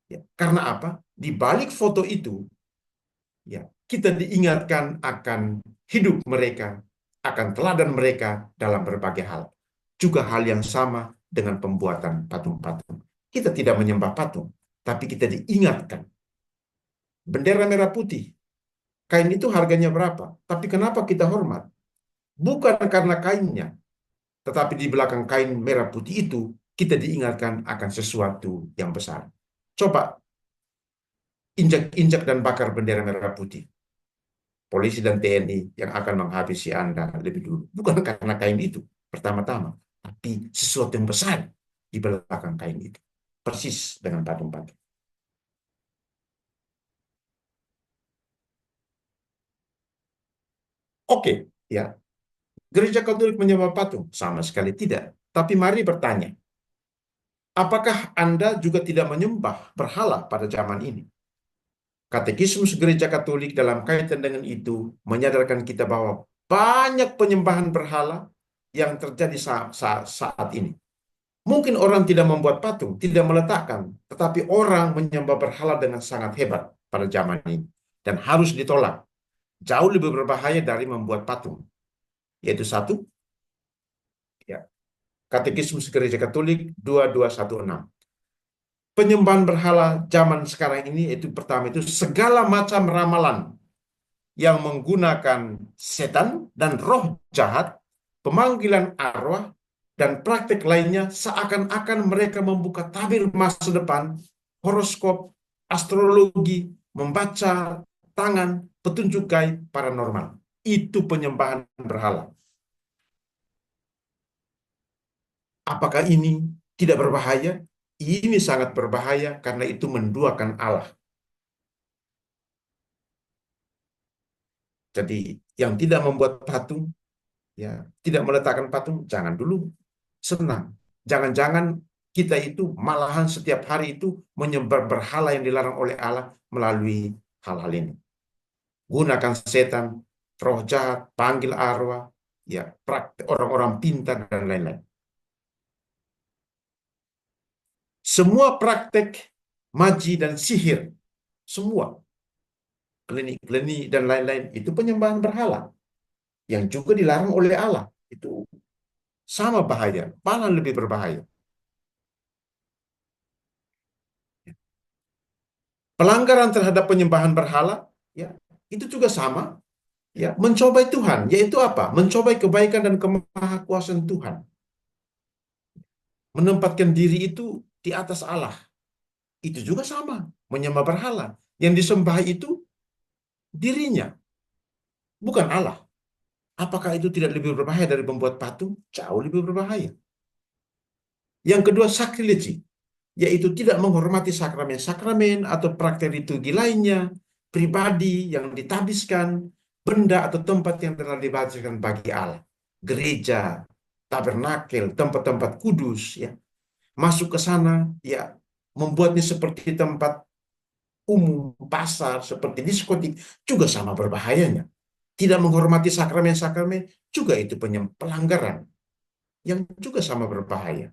Ya, karena apa? Di balik foto itu, ya, kita diingatkan akan hidup mereka, akan teladan mereka dalam berbagai hal. Juga hal yang sama dengan pembuatan patung-patung. Kita tidak menyembah patung, tapi kita diingatkan. Bendera merah putih, kain itu harganya berapa? Tapi kenapa kita hormat? Bukan karena kainnya, tetapi di belakang kain merah putih itu, kita diingatkan akan sesuatu yang besar. Coba injak-injak dan bakar bendera merah putih. Polisi dan TNI yang akan menghabisi Anda lebih dulu. Bukan karena kain itu, pertama-tama. Tapi sesuatu yang besar di belakang kain itu. Persis dengan patung-patung. Oke, ya. Gereja Katolik menyembah patung? Sama sekali tidak. Tapi mari bertanya, apakah Anda juga tidak menyembah berhala pada zaman ini? Katekismus Gereja Katolik dalam kaitan dengan itu menyadarkan kita bahwa banyak penyembahan berhala yang terjadi saat ini. Mungkin orang tidak membuat patung, tidak meletakkan, tetapi orang menyembah berhala dengan sangat hebat pada zaman ini dan harus ditolak. Jauh lebih berbahaya dari membuat patung. Yaitu satu, ya, Katekismus Gereja Katolik 2216. Penyembahan berhala zaman sekarang ini itu pertama itu segala macam ramalan yang menggunakan setan dan roh jahat, pemanggilan arwah, dan praktik lainnya seakan-akan mereka membuka tabir masa depan, horoskop, astrologi, membaca tangan, petunjuk gaib, paranormal. Itu penyembahan berhala. Apakah ini tidak berbahaya? Ini sangat berbahaya karena itu menduakan Allah. Jadi yang tidak membuat patung, ya, tidak meletakkan patung, jangan dulu senang. Jangan-jangan kita itu malahan setiap hari itu menyembah berhala yang dilarang oleh Allah melalui hal-hal ini. Gunakan setan, roh jahat, panggil arwah, ya, praktek orang-orang pintar dan lain-lain. Semua praktek maji dan sihir Semua klinik-klinik dan lain-lain itu penyembahan berhala yang juga dilarang oleh Allah. Itu sama bahaya, malah lebih berbahaya. Pelanggaran terhadap penyembahan berhala, ya, itu juga sama, ya, mencobai Tuhan, yaitu apa? Mencobai kebaikan dan kemahakuasaan Tuhan. Menempatkan diri itu di atas Allah. Itu juga sama, menyembah berhala. Yang disembah itu dirinya, bukan Allah. Apakah itu tidak lebih berbahaya dari membuat patung? Jauh lebih berbahaya. Yang kedua, sakrilegi, yaitu tidak menghormati sakramen-sakramen atau praktek liturgi lainnya, pribadi yang ditabiskan, benda atau tempat yang telah dibacakan bagi Allah. Gereja, tabernakel, tempat-tempat kudus, ya. Masuk ke sana, ya, membuatnya seperti tempat umum, pasar, seperti diskotik, juga sama berbahayanya. Tidak menghormati sakramen-sakramen, juga itu pelanggaran yang juga sama berbahaya.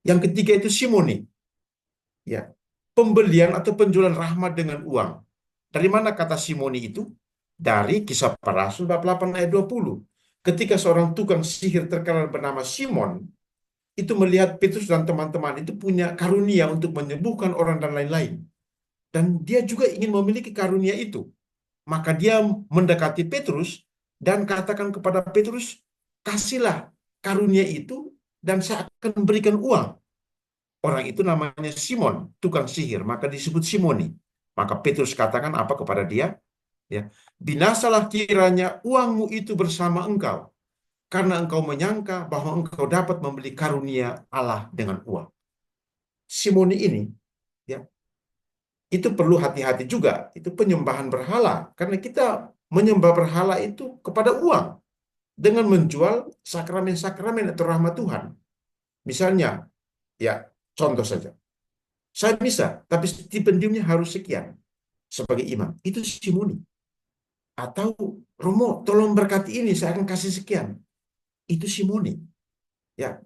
Yang ketiga itu simoni, ya, pembelian atau penjualan rahmat dengan uang. Dari mana kata simoni itu? Dari Kisah Para Rasul bab 8 ayat 20. Ketika seorang tukang sihir terkenal bernama Simon itu melihat Petrus dan teman-teman itu punya karunia untuk menyembuhkan orang dan lain-lain. Dan dia juga ingin memiliki karunia itu. Maka dia mendekati Petrus dan katakan kepada Petrus, kasihlah karunia itu dan saya akan berikan uang. Orang itu namanya Simon, tukang sihir, maka disebut Simoni. Maka Petrus katakan apa kepada dia? Ya, binasalah kiranya uangmu itu bersama engkau, karena engkau menyangka bahwa engkau dapat membeli karunia Allah dengan uang. Simoni ini, ya, itu perlu hati-hati juga. Itu penyembahan berhala, karena kita menyembah berhala itu kepada uang dengan menjual sakramen-sakramen atau rahmat Tuhan. Misalnya, ya, contoh saja. Saya bisa, tapi stipendiumnya harus sekian sebagai imam. Itu simoni. Atau Romo, tolong berkati ini, saya akan kasih sekian. Itu simoni. Ya,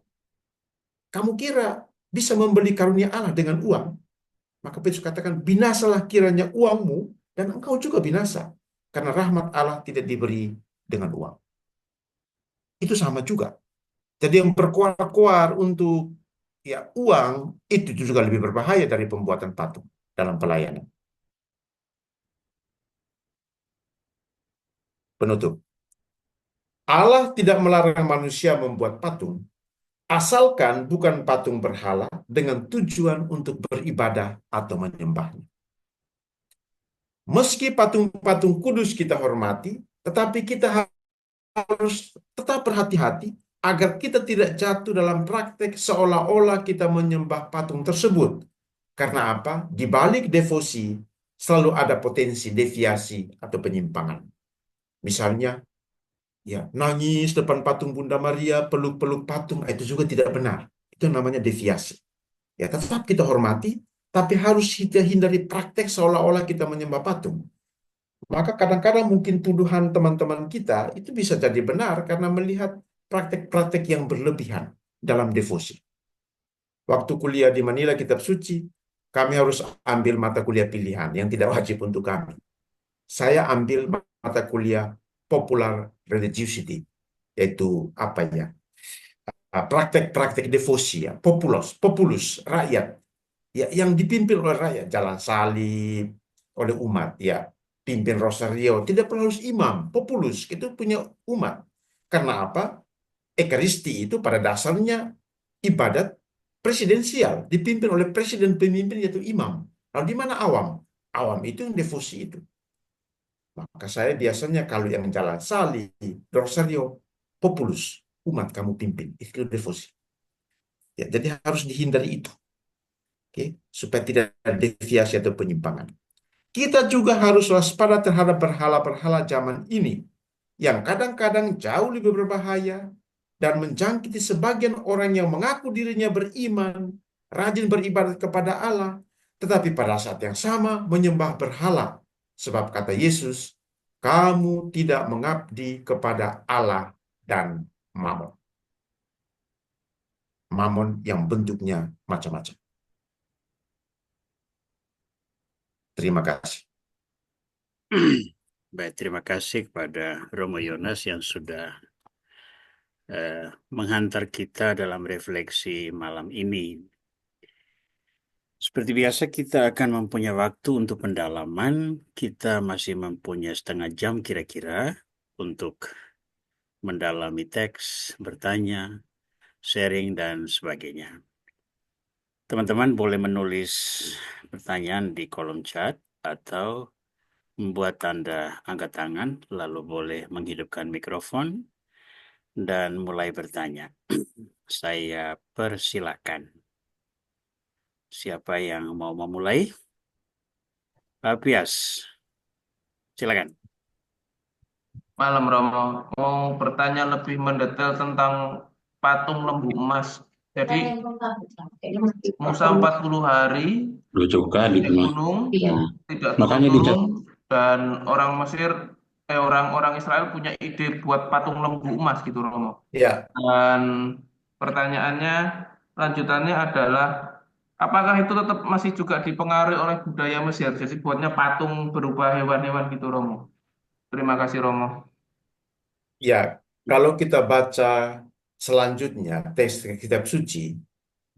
kamu kira bisa membeli karunia Allah dengan uang? Maka Petrus katakan, binasalah kiranya uangmu dan engkau juga binasa. Karena rahmat Allah tidak diberi dengan uang. Itu sama juga. Jadi yang berkoar-koar untuk, ya, uang, itu juga lebih berbahaya dari pembuatan patung dalam pelayanan. Penutup. Allah tidak melarang manusia membuat patung, asalkan bukan patung berhala dengan tujuan untuk beribadah atau menyembahnya. Meski patung-patung kudus kita hormati, tetapi kita harus tetap berhati-hati agar kita tidak jatuh dalam praktek seolah-olah kita menyembah patung tersebut. Karena apa? Di balik devosi selalu ada potensi deviasi atau penyimpangan. Misalnya, ya, nangis depan patung Bunda Maria, peluk-peluk patung, itu juga tidak benar. Itu namanya deviasi. Ya, tetap kita hormati, tapi harus kita hindari praktek seolah-olah kita menyembah patung. Maka kadang-kadang mungkin tuduhan teman-teman kita itu bisa jadi benar karena melihat praktek-praktek yang berlebihan dalam devosi. Waktu kuliah di Manila Kitab Suci, kami harus ambil mata kuliah pilihan yang tidak wajib untuk kami. Saya ambil mata kuliah Popular Religiosity, yaitu apa ya? Praktek-praktek devosi, ya, populus, rakyat, ya, yang dipimpin oleh rakyat, jalan salib oleh umat, ya, pimpin rosario, tidak perlu harus imam, populus itu punya umat. Karena apa? Ekaristi itu pada dasarnya ibadat presidensial, dipimpin oleh presiden pemimpin yaitu imam. Lalu di mana awam? Awam itu yang devosi itu. Maka saya biasanya kalau yang jalan salib, rosario, populus, umat kamu pimpin, itu devosi. Ya, jadi harus dihindari itu, oke, supaya tidak ada deviasi atau penyimpangan. Kita juga harus waspada terhadap berhala-berhala zaman ini yang kadang-kadang jauh lebih berbahaya dan menjangkiti sebagian orang yang mengaku dirinya beriman, rajin beribadat kepada Allah, tetapi pada saat yang sama menyembah berhala. Sebab kata Yesus, kamu tidak mengabdi kepada Allah dan Mamon. Mamon yang bentuknya macam-macam. Terima kasih. Baik, terima kasih kepada Romo Yonas yang sudah menghantar kita dalam refleksi malam ini. Seperti biasa, kita akan mempunyai waktu untuk pendalaman. Kita masih mempunyai setengah jam kira-kira untuk mendalami teks, bertanya, sharing, dan sebagainya. Teman-teman boleh menulis pertanyaan di kolom chat atau membuat tanda angkat tangan, lalu boleh menghidupkan mikrofon dan mulai bertanya. Saya persilakan. Siapa yang mau memulai? Pak Pias, silakan. Malam Romo, mau bertanya lebih mendetail tentang patung lembu emas. Jadi Musa 40 hari Lucu kali di memang. gunung, Ya. tidak Makanya dicat. turun-turun, dan orang Mesir, orang-orang Israel punya ide buat patung lembu emas gitu Romo. Ya, Dan pertanyaannya, lanjutannya adalah, apakah itu tetap masih juga dipengaruhi oleh budaya Mesir? Jadi buatnya patung berupa hewan-hewan gitu Romo. Terima kasih Romo. ya. Kalau kita baca selanjutnya teks kitab suci,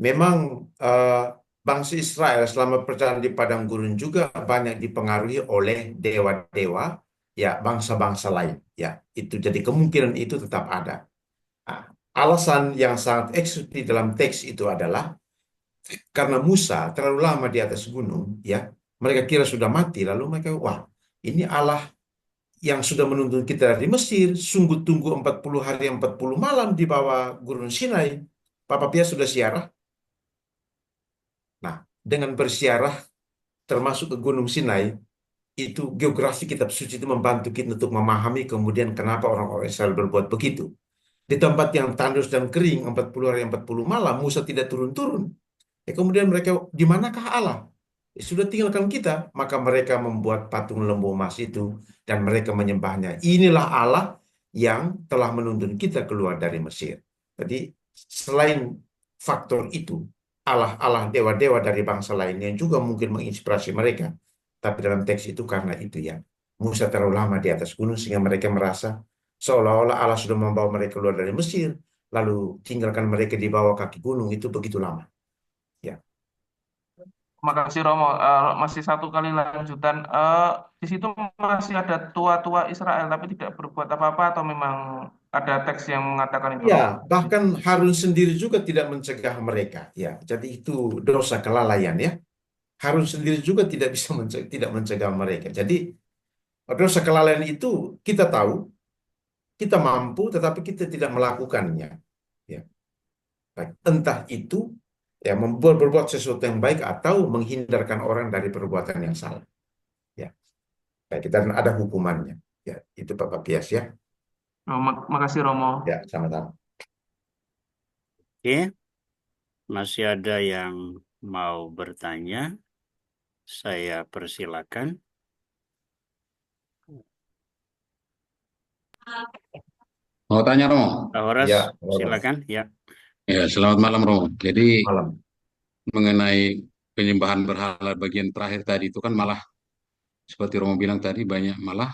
memang eh, bangsa Israel selama perjalanan di padang gurun juga banyak dipengaruhi oleh dewa-dewa, ya bangsa-bangsa lain. Ya, itu jadi kemungkinan itu tetap ada. Nah, alasan yang sangat eksplisit dalam teks itu adalah karena Musa terlalu lama di atas gunung, ya mereka kira sudah mati, lalu mereka wah ini Allah yang sudah menuntun kita dari Mesir, sungguh tunggu 40 hari 40 malam di bawah Gunung Sinai. Papa Pia sudah siarah. Nah, dengan bersiarah termasuk ke Gunung Sinai, itu geografi kitab suci itu membantu kita untuk memahami kemudian kenapa orang-orang Israel berbuat begitu. Di tempat yang tandus dan kering 40 hari 40 malam, Musa tidak turun-turun. Ya, kemudian mereka, di manakah Allah? Ya, sudah tinggalkan kita. Maka mereka membuat patung lembu emas itu dan mereka menyembahnya. Inilah Allah yang telah menuntun kita keluar dari Mesir. Jadi selain faktor itu, Allah-Allah dewa-dewa dari bangsa lain yang juga mungkin menginspirasi mereka. Tapi dalam teks itu karena itu ya. Musa terlalu lama di atas gunung sehingga mereka merasa seolah-olah Allah sudah membawa mereka keluar dari Mesir, lalu tinggalkan mereka di bawah kaki gunung itu begitu lama. Ya. Makasih Romo. Masih satu kali lanjutan. Di situ masih ada tua-tua Israel tapi tidak berbuat apa-apa atau memang ada teks yang mengatakan itu Ya, Romo? bahkan Harun sendiri juga tidak mencegah mereka. Ya, jadi itu dosa kelalaian ya. Harun sendiri juga tidak bisa tidak mencegah mereka. Jadi dosa kelalaian itu kita tahu, kita mampu, tetapi kita tidak melakukannya. Ya, baik. Entah itu ya membuat berbuat sesuatu yang baik atau menghindarkan orang dari perbuatan yang salah. Ya, baik. Kita ada hukumannya. Ya, itu Bapak Pias ya. Oh, makasih Romo. Ya, sama-sama. Oke, masih ada yang mau bertanya? Saya persilakan. Mau tanya Romo? Pak Horas, Ya, Bapak. silakan. Ya. Ya, selamat malam Romo. Jadi Malam. mengenai penyembahan berhala bagian terakhir tadi itu kan malah seperti Romo bilang tadi banyak malah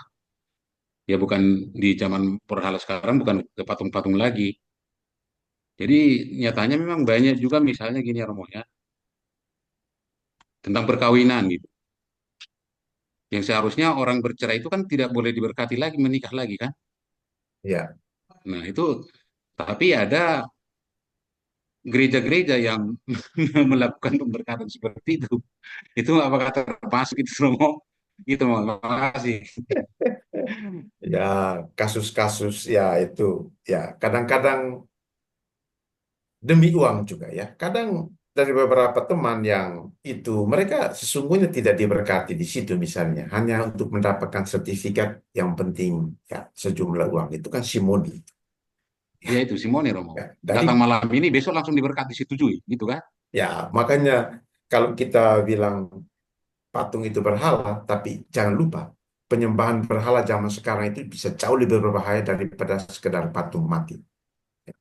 ya bukan di zaman berhala sekarang bukan ke patung-patung lagi. Jadi nyatanya memang banyak juga misalnya gini ya Romo ya tentang perkawinan gitu. Yang seharusnya orang bercerai itu kan tidak boleh diberkati lagi menikah lagi kan. Ya, Nah itu tapi ada gereja-gereja yang melakukan pemberkatan seperti itu. Itu apakah termasuk itu Romo? Gitu, Terima kasih. ya kasus-kasus ya itu ya kadang-kadang demi uang juga ya. Kadang dari beberapa teman yang itu mereka sesungguhnya tidak diberkati di situ misalnya hanya untuk mendapatkan sertifikat yang penting ya sejumlah uang itu kan simoni Ya itu Simone Romo. ya. Dari Datang malam ini, besok langsung diberkati setujui, gitu kan? ya makanya kalau kita bilang patung itu berhala, tapi jangan lupa penyembahan berhala zaman sekarang itu bisa jauh lebih berbahaya daripada sekedar patung mati. Ya.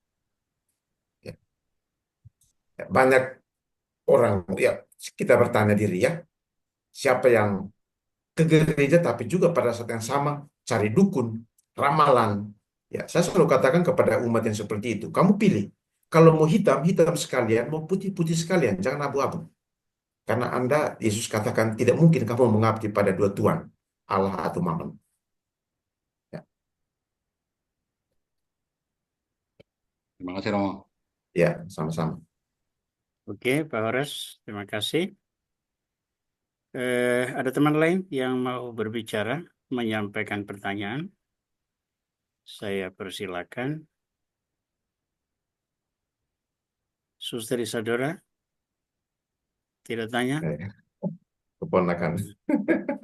Ya. Banyak orang ya kita bertanya diri ya siapa yang ke gereja, tapi juga pada saat yang sama cari dukun, ramalan. Ya, saya selalu katakan kepada umat yang seperti itu, kamu pilih. Kalau mau hitam, hitam sekalian, mau putih, putih sekalian, jangan abu-abu. Karena Anda, Yesus katakan, tidak mungkin kamu mengabdi pada dua Tuhan, Allah atau Mammon. Ya, Terima kasih Romo. ya, sama-sama. Oke, Pak Horas, terima kasih. Ada teman lain yang mau berbicara, menyampaikan pertanyaan? Saya persilakan. Suster Isadora, tidak tanya? Keponakan.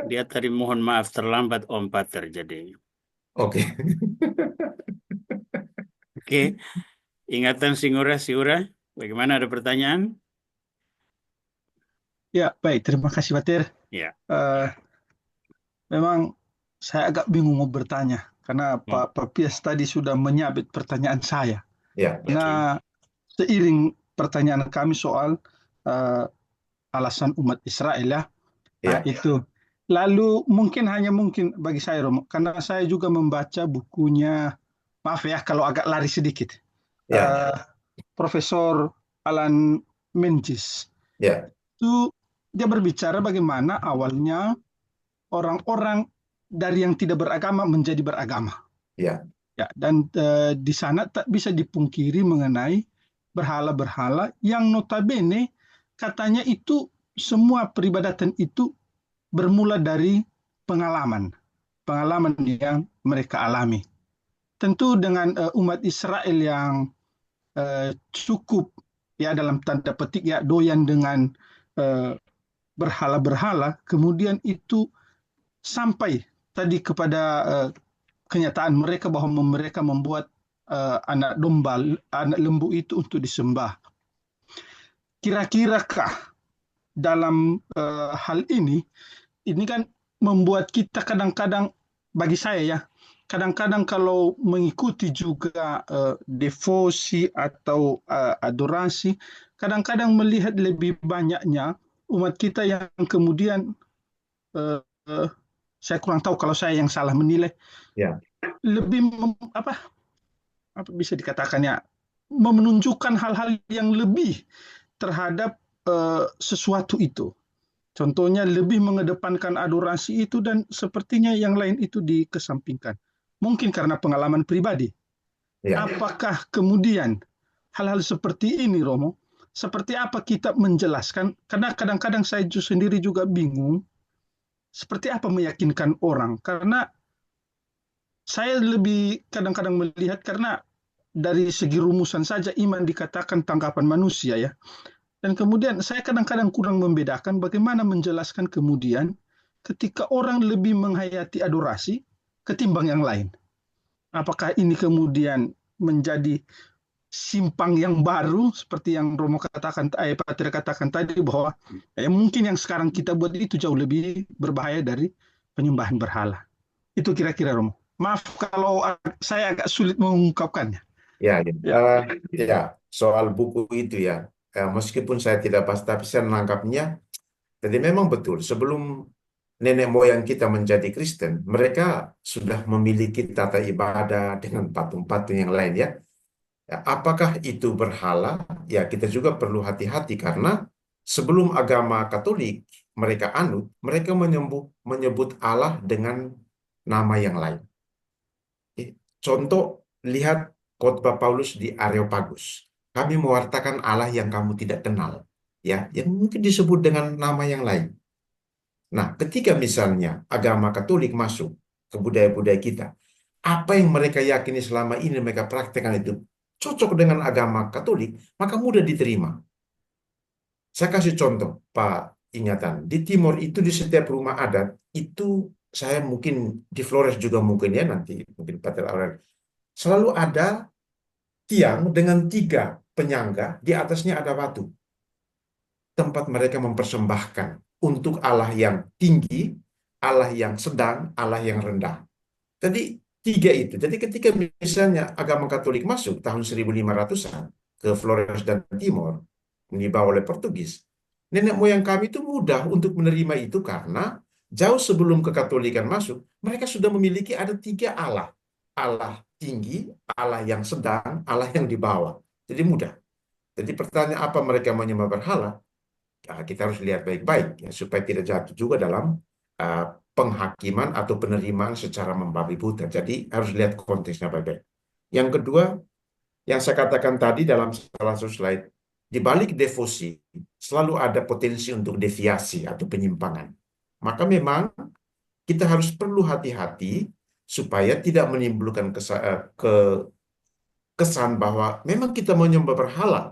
Dia tadi mohon maaf terlambat Om Pater jadi. Oke. Oke, ingatan Siura, bagaimana, ada pertanyaan? Ya, baik. Terima kasih, Patir. Ya. Eh, memang saya agak bingung mau bertanya karena Pak Hmm. Papias tadi sudah menyabit pertanyaan saya. Ya, Nah, seiring pertanyaan kami soal eh, alasan umat Israel ya, ya, itu. Lalu mungkin bagi saya, Romo, karena saya juga membaca bukunya, maaf ya kalau agak lari sedikit, ya, eh, Profesor Alan Menzies. ya, Itu dia berbicara bagaimana awalnya orang-orang dari yang tidak beragama menjadi beragama. ya, Ya, dan di sana tak bisa dipungkiri mengenai berhala-berhala yang notabene katanya itu semua peribadatan itu bermula dari pengalaman, pengalaman yang mereka alami. Tentu dengan umat Israel yang cukup ya dalam tanda petik ya doyan dengan eh, berhala-berhala, kemudian itu sampai tadi kepada kenyataan mereka bahwa mereka membuat anak domba, anak lembu itu untuk disembah. Kira-kirakah dalam hal ini kan membuat kita kadang-kadang, bagi saya ya, kadang-kadang kalau mengikuti juga devosi atau adorasi, kadang-kadang melihat lebih banyaknya umat kita yang kemudian uh, uh, saya kurang tahu kalau saya yang salah menilai, ya, lebih apa bisa dikatakannya, menunjukkan hal-hal yang lebih terhadap sesuatu itu. Contohnya lebih mengedepankan adorasi itu dan sepertinya yang lain itu dikesampingkan. Mungkin karena pengalaman pribadi. ya, Apakah kemudian hal-hal seperti ini, Romo, seperti apa kita menjelaskan? Karena kadang-kadang saya sendiri juga bingung, seperti apa meyakinkan orang. Karena saya lebih kadang-kadang melihat, karena dari segi rumusan saja iman dikatakan tanggapan manusia ya. Dan kemudian saya kadang-kadang kurang membedakan bagaimana menjelaskan kemudian ketika orang lebih menghayati adorasi ketimbang yang lain. Apakah ini kemudian menjadi simpang yang baru seperti yang Romo katakan, Patria katakan tadi, bahwa mungkin yang sekarang kita buat itu jauh lebih berbahaya dari penyembahan berhala. Itu kira-kira, Romo. Maaf kalau saya agak sulit mengungkapkannya. ya, ya. Ya. Ya, soal buku itu ya, meskipun saya tidak pasti, tapi saya menangkapnya. Jadi memang betul, sebelum nenek moyang kita menjadi Kristen, mereka sudah memiliki tata ibadah dengan patung-patung yang lain ya. Ya, apakah itu berhala? Ya, kita juga perlu hati-hati karena sebelum agama Katolik mereka anut, mereka menyebut Allah dengan nama yang lain. Contoh, lihat khotbah Paulus di Areopagus. Kami mewartakan Allah yang kamu tidak kenal, ya, yang mungkin disebut dengan nama yang lain. Nah, ketika misalnya agama Katolik masuk ke budaya-budaya kita, apa yang mereka yakini selama ini mereka praktekkan itu cocok dengan agama Katolik, maka mudah diterima. Saya kasih contoh, Pak Ingatan. Di Timur itu di setiap rumah adat itu, saya mungkin di Flores juga mungkin ya nanti mungkin Patel Aurel, selalu ada tiang dengan 3 penyangga, di atasnya ada batu. Tempat mereka mempersembahkan untuk Allah yang tinggi, Allah yang sedang, Allah yang rendah. Jadi 3 itu. Jadi ketika misalnya agama Katolik masuk tahun 1500-an ke Flores dan Timor, dibawa oleh Portugis, Nenek moyang kami itu mudah untuk menerima itu karena jauh sebelum kekatolikan masuk, mereka sudah memiliki ada 3 Allah. Allah tinggi, Allah yang sedang, Allah yang di bawah. Jadi mudah. Jadi pertanyaan apa mereka menyembah berhala? Kita harus lihat baik-baik ya, supaya tidak jatuh juga dalam uh, penghakiman atau penerimaan secara membabi buta. Jadi harus lihat konteksnya baik-baik. Yang kedua, yang saya katakan tadi dalam salah satu slide, di balik devosi selalu ada potensi untuk deviasi atau penyimpangan. Maka memang kita harus perlu hati-hati supaya tidak menimbulkan kesan bahwa memang kita menyembah berhala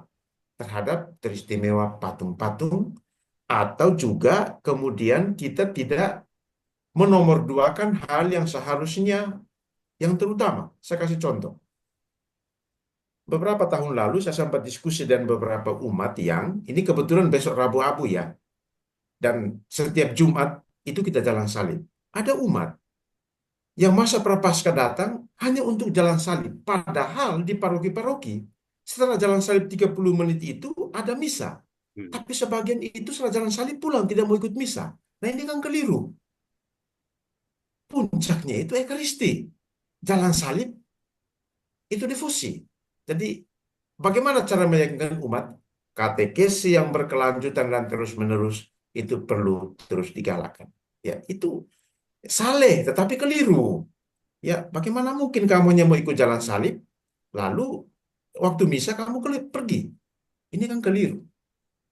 terhadap teristimewa patung-patung, atau juga kemudian kita tidak menomorduakan hal yang seharusnya yang terutama. Saya kasih contoh. Beberapa tahun lalu saya sempat diskusi dengan beberapa umat yang, ini kebetulan besok Rabu Abu ya, dan setiap Jumat itu kita jalan salib. Ada umat yang masa Prapaskah datang hanya untuk jalan salib. Padahal di paroki-paroki, setelah jalan salib 30 menit itu ada misa. Tapi sebagian itu setelah jalan salib pulang, tidak mau ikut misa. Nah ini kan keliru. Puncaknya itu Ekaristi. Jalan salib itu devosi. Jadi bagaimana cara meyakinkan umat? Katekesi yang berkelanjutan dan terus-menerus itu perlu terus digalakkan. Ya, itu saleh tetapi keliru. Ya, bagaimana mungkin kamu yang mau ikut jalan salib, lalu waktu misa kamu pergi? Ini kan keliru.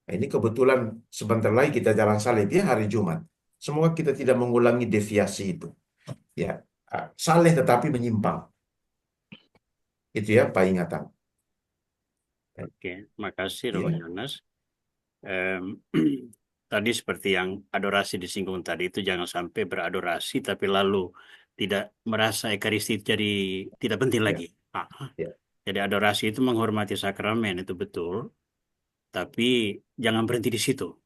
Nah, ini kebetulan sebentar lagi kita jalan salib ya hari Jumat. Semoga kita tidak mengulangi deviasi itu. Ya, saleh tetapi menyimpang. Itu ya, Pak ingatan. Oke, makasih Ya, Romo Yonas. Em, Tadi seperti yang adorasi disinggung tadi itu jangan sampai beradorasi tapi lalu tidak merasa Ekaristi jadi tidak penting ya, lagi. ya, Jadi adorasi itu menghormati sakramen itu betul, tapi jangan berhenti di situ.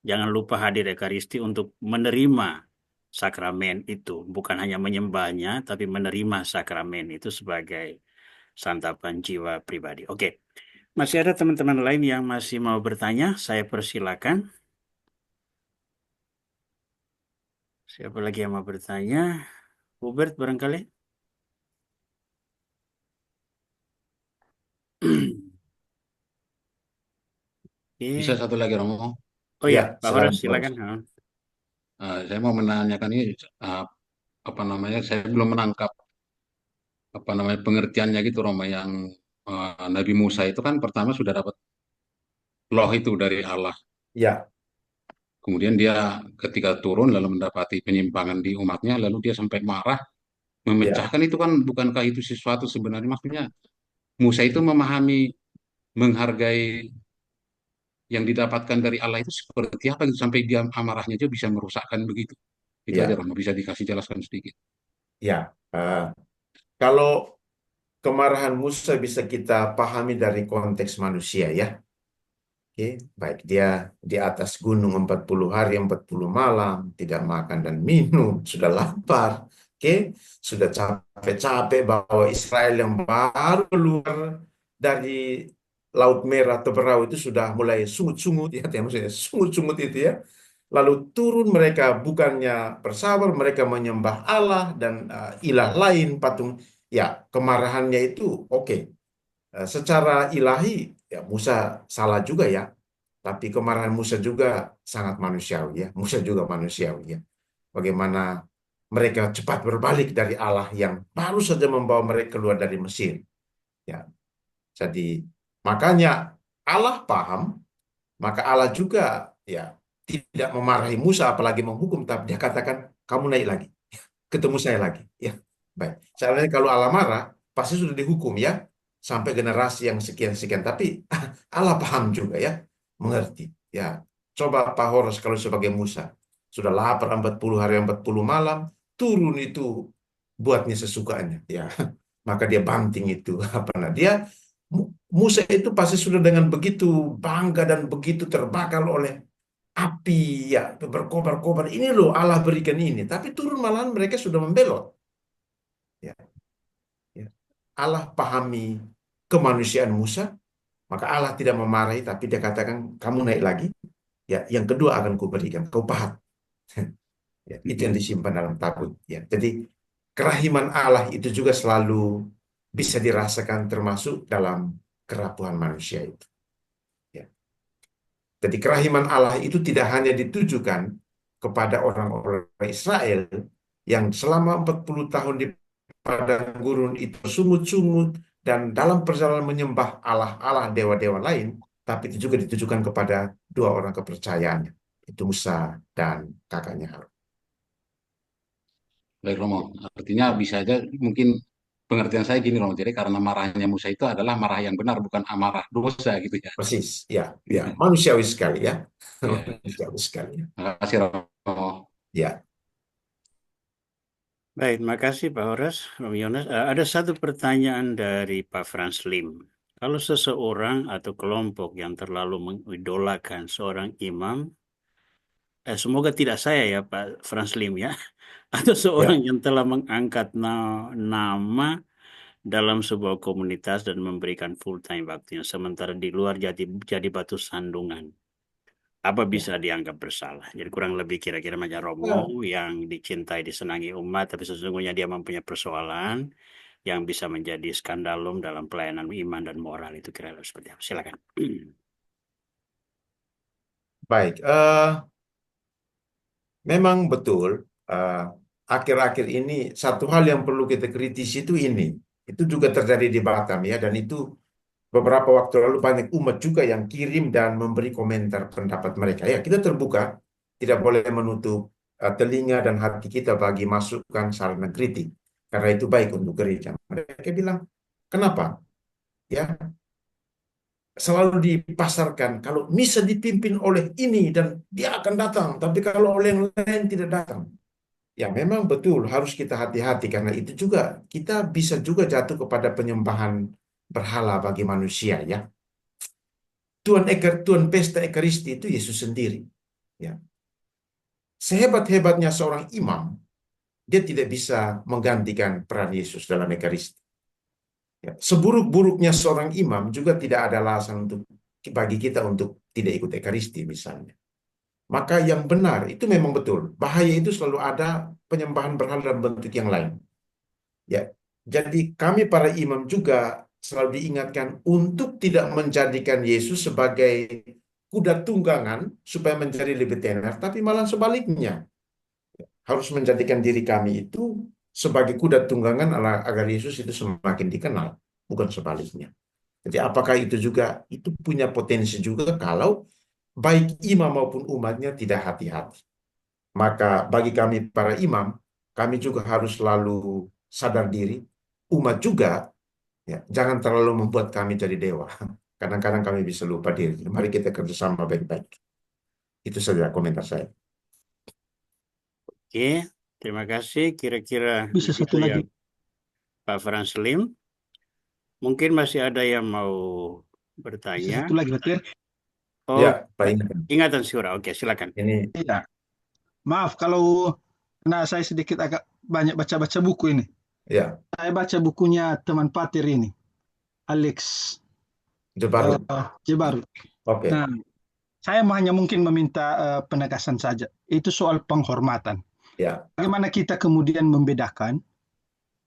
Jangan lupa hadir Ekaristi untuk menerima sakramen itu, bukan hanya menyembahnya, tapi menerima sakramen itu sebagai santapan jiwa pribadi. Oke, masih ada teman-teman lain yang masih mau bertanya? Saya persilakan. Siapa lagi yang mau bertanya? Hubert barangkali? Bisa Oke. satu lagi Romo. Oh ya, ya, Pak Horas silakan silakan. terus. Saya mau menanyakan ini uh, apa namanya? Saya belum menangkap apa namanya pengertiannya gitu Romo yang Nabi Musa itu kan pertama sudah dapat loh itu dari Allah. Ya, Kemudian dia ketika turun lalu mendapati penyimpangan di umatnya, lalu dia sampai marah, ya, memecahkan itu kan bukankah itu sesuatu sebenarnya maksudnya Musa itu memahami, menghargai yang didapatkan dari Allah itu seperti apa gitu sampai dia amarahnya aja bisa merusakkan begitu. Itu aja ya, Romo, bisa dikasih jelaskan sedikit. ya. Kalau kemarahan Musa bisa kita pahami dari konteks manusia ya. Oke, baik dia di atas gunung 40 hari 40 malam, tidak makan dan minum, sudah lapar. Oke, sudah capek-capek bawa Israel yang baru keluar dari Laut Merah atau Berau itu sudah mulai sungut-sungut ya, maksudnya sungut-sungut itu ya. Lalu turun mereka bukannya bersabar, mereka menyembah Allah dan ilah lain, patung. Ya, kemarahannya itu oke. Secara ilahi, ya Musa salah juga ya. Tapi kemarahan Musa juga sangat manusiawi ya. Musa juga manusiawi ya. Bagaimana mereka cepat berbalik dari Allah yang baru saja membawa mereka keluar dari Mesir. Ya, jadi makanya Allah paham, maka Allah juga ya tidak memarahi Musa apalagi menghukum, tapi dia katakan kamu naik lagi, ketemu saya lagi. Ya, baik. Soalnya kalau Allah marah pasti sudah dihukum ya sampai generasi yang sekian-sekian. Tapi Allah paham juga ya, mengerti. Ya, coba Pak Horos kalau sebagai Musa sudah lapar 40 hari 40 malam, turun itu buatnya sesukanya. Ya, maka dia banting itu apa nah dia Musa itu pasti sudah dengan begitu bangga dan begitu terbakar oleh api ya berkobar-kobar ini loh Allah berikan ini tapi turun malahan mereka sudah membelot ya, ya. Allah pahami kemanusiaan Musa maka Allah tidak memarahi tapi dia katakan kamu naik lagi Ya, yang kedua akan kuberikan, kau pahat. Ya, itu yang Mm-mm. disimpan dalam tabut. Ya, jadi kerahiman Allah itu juga selalu bisa dirasakan termasuk dalam kerapuhan manusia itu. Ya. Jadi kerahiman Allah itu tidak hanya ditujukan kepada orang-orang Israel yang selama 40 tahun di padang gurun itu sungut-sungut dan dalam perjalanan menyembah Allah-Allah dewa-dewa lain, tapi itu juga ditujukan kepada dua orang kepercayaannya, itu Musa dan kakaknya Harun. Baik Romo, artinya bisa aja mungkin pengertian saya gini Romo, jadi karena marahnya Musa itu adalah marah yang benar, bukan amarah dosa gitu ya. Persis, ya, ya, manusiawi sekali ya, Ya, manusiawi sekali ya. terima kasih Romo. Ya, Baik, makasih Pak Horas, Om Yones. Ada satu pertanyaan dari Pak Frans Lim. Kalau seseorang atau kelompok yang terlalu mengidolakan seorang imam, semoga tidak saya ya Pak Frans Lim ya, atau seorang ya, yang telah mengangkat nama dalam sebuah komunitas dan memberikan full time waktunya, sementara di luar jadi batu sandungan. Apa ya. bisa dianggap bersalah? Jadi kurang lebih kira-kira macam Romo yang dicintai, disenangi umat, tapi sesungguhnya dia mempunyai persoalan yang bisa menjadi skandalum dalam pelayanan iman dan moral itu kira-kira seperti apa? Silakan. Baik, memang betul. eh, Akhir-akhir ini satu hal yang perlu kita kritisi itu ini. Itu juga terjadi di Batam ya, dan itu beberapa waktu lalu banyak umat juga yang kirim dan memberi komentar pendapat mereka. Ya, kita terbuka, tidak boleh menutup telinga dan hati kita bagi masukan, saran dan kritik. Karena itu baik untuk gereja. Mereka bilang, kenapa? Ya, selalu dipasarkan kalau misa dipimpin oleh ini dan dia akan datang, tapi kalau oleh yang lain tidak datang. Ya memang betul harus kita hati-hati karena itu juga kita bisa juga jatuh kepada penyembahan berhala bagi manusia ya. Tuhan pesta Ekaristi itu Yesus sendiri. Ya. Sehebat-hebatnya seorang imam, dia tidak bisa menggantikan peran Yesus dalam Ekaristi. Ya. Seburuk-buruknya seorang imam juga tidak ada alasan untuk bagi kita untuk tidak ikut Ekaristi misalnya. Maka yang benar itu memang betul. Bahaya itu selalu ada penyembahan berhala dalam bentuk yang lain. Ya, jadi kami para imam juga selalu diingatkan untuk tidak menjadikan Yesus sebagai kuda tunggangan supaya menjadi lebih tenar, tapi malah sebaliknya. Harus menjadikan diri kami itu sebagai kuda tunggangan agar Yesus itu semakin dikenal, bukan sebaliknya. Jadi apakah itu juga itu punya potensi juga kalau baik imam maupun umatnya tidak hati-hati. Maka bagi kami para imam, kami juga harus selalu sadar diri. Umat juga, ya, jangan terlalu membuat kami jadi dewa. Kadang-kadang kami bisa lupa diri. Mari kita kerjasama baik-baik. Itu saja komentar saya. Oke, terima kasih. Kira-kira Bisa begitu satu ya lagi. Pak Frans Lim. Mungkin masih ada yang mau Bisa bertanya. satu lagi, Batir. Oh, Ya, Pak Ingat. ingatan Syura. Oke, silakan. Ini, Iya. Maaf kalau karena saya sedikit agak banyak baca-baca buku ini. ya, Saya baca bukunya teman Patir ini, Alex itu baru. Jebar. Oke, Nah, saya hanya mungkin meminta penegasan saja. Itu soal penghormatan. ya, Bagaimana kita kemudian membedakan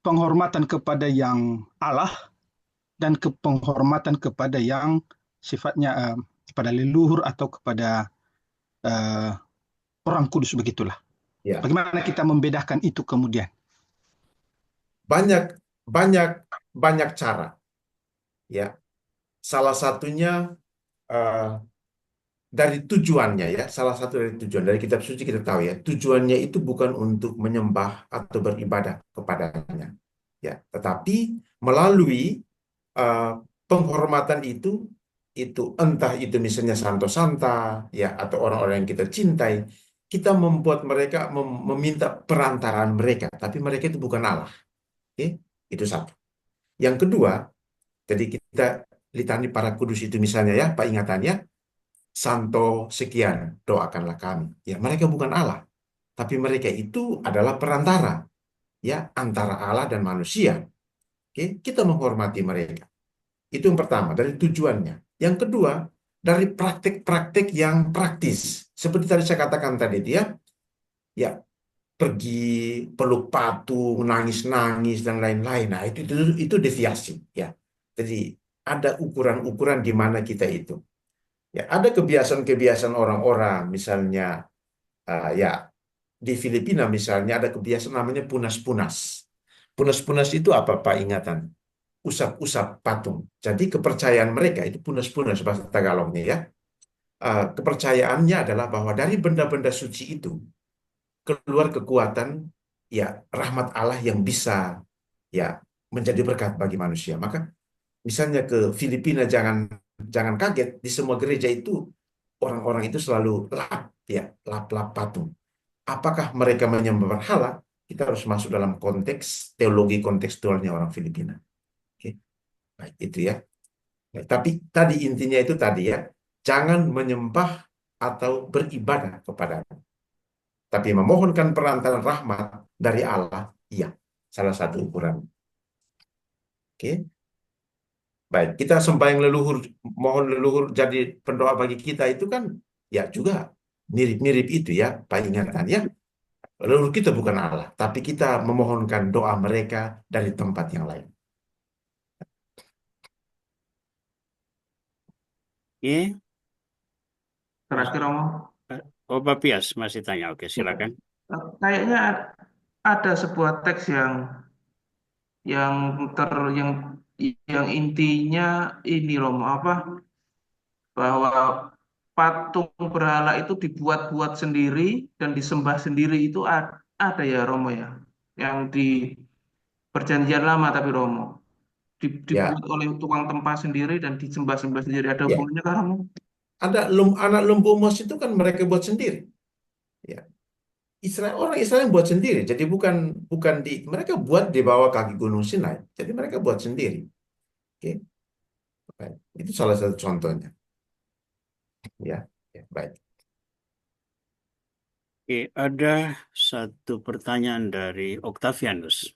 penghormatan kepada yang Allah dan penghormatan kepada yang sifatnya kepada leluhur atau kepada eh, orang kudus begitulah. ya. Bagaimana kita membedakan itu kemudian? Banyak, banyak, banyak cara. Ya, salah satunya eh, dari tujuannya ya, salah satu dari tujuan dari kitab suci kita tahu ya, tujuannya itu bukan untuk menyembah atau beribadah kepadanya, ya, tetapi melalui eh, penghormatan itu entah itu misalnya Santo Santa ya atau orang-orang yang kita cintai, kita membuat mereka meminta perantaraan mereka, tapi mereka itu bukan Allah, oke? Itu satu. Yang kedua, jadi kita litani para kudus itu misalnya ya, Pak ingatannya Santo sekian, doakanlah kami. Ya, mereka bukan Allah, tapi mereka itu adalah perantara ya antara Allah dan manusia. Oke, kita menghormati mereka. Itu yang pertama dari tujuannya. Yang kedua, dari praktik-praktik yang praktis. Seperti tadi saya katakan tadi, dia ya pergi peluk patung, nangis-nangis dan lain-lain. Nah, itu deviasi ya. Jadi ada ukuran-ukuran di mana kita itu. Ya, ada kebiasaan-kebiasaan orang-orang, misalnya ya di Filipina misalnya ada kebiasaan namanya punas-punas. Punas-punas itu apa Pak ingatan? Usap-usap patung. Jadi kepercayaan mereka itu punas-punas bahasa Tagalognya ya. Kepercayaannya adalah bahwa dari benda-benda suci itu keluar kekuatan ya rahmat Allah yang bisa ya menjadi berkat bagi manusia. Maka misalnya ke Filipina jangan jangan kaget di semua gereja itu orang-orang itu selalu lap ya lap-lap patung. Apakah mereka menyembah berhala? Kita harus masuk dalam konteks teologi kontekstualnya orang Filipina. Oke, baik itu ya. Nah, tapi tadi intinya itu tadi ya, jangan menyembah atau beribadah kepada, tapi memohonkan perantaraan rahmat dari Allah, iya, salah satu ukuran. Oke, baik. Kita sembahyang leluhur, mohon leluhur jadi pendoa bagi kita itu kan, ya juga mirip-mirip itu ya, Pak ingatan ya. Leluhur kita bukan Allah, tapi kita memohonkan doa mereka dari tempat yang lain. Oke. Terakhir Romo. Oh, Pak Pias masih tanya. Oke, silakan. Kayaknya ada sebuah teks yang ter yang yang intinya ini Romo apa bahwa patung berhala itu dibuat-buat sendiri dan disembah sendiri itu ada ya Romo ya yang di perjanjian lama tapi Romo Ya, dibuat oleh tukang tempa sendiri dan disembah-sembah sendiri ada ya. hubungannya kah Romo? Ada anak lembu emas itu kan mereka buat sendiri. Ya, orang Israel yang buat sendiri. Jadi bukan bukan mereka buat di bawah kaki Gunung Sinai. Jadi mereka buat sendiri. Oke, baik. Itu salah satu contohnya. Ya, ya, baik. Oke, ada satu pertanyaan dari Octavianus.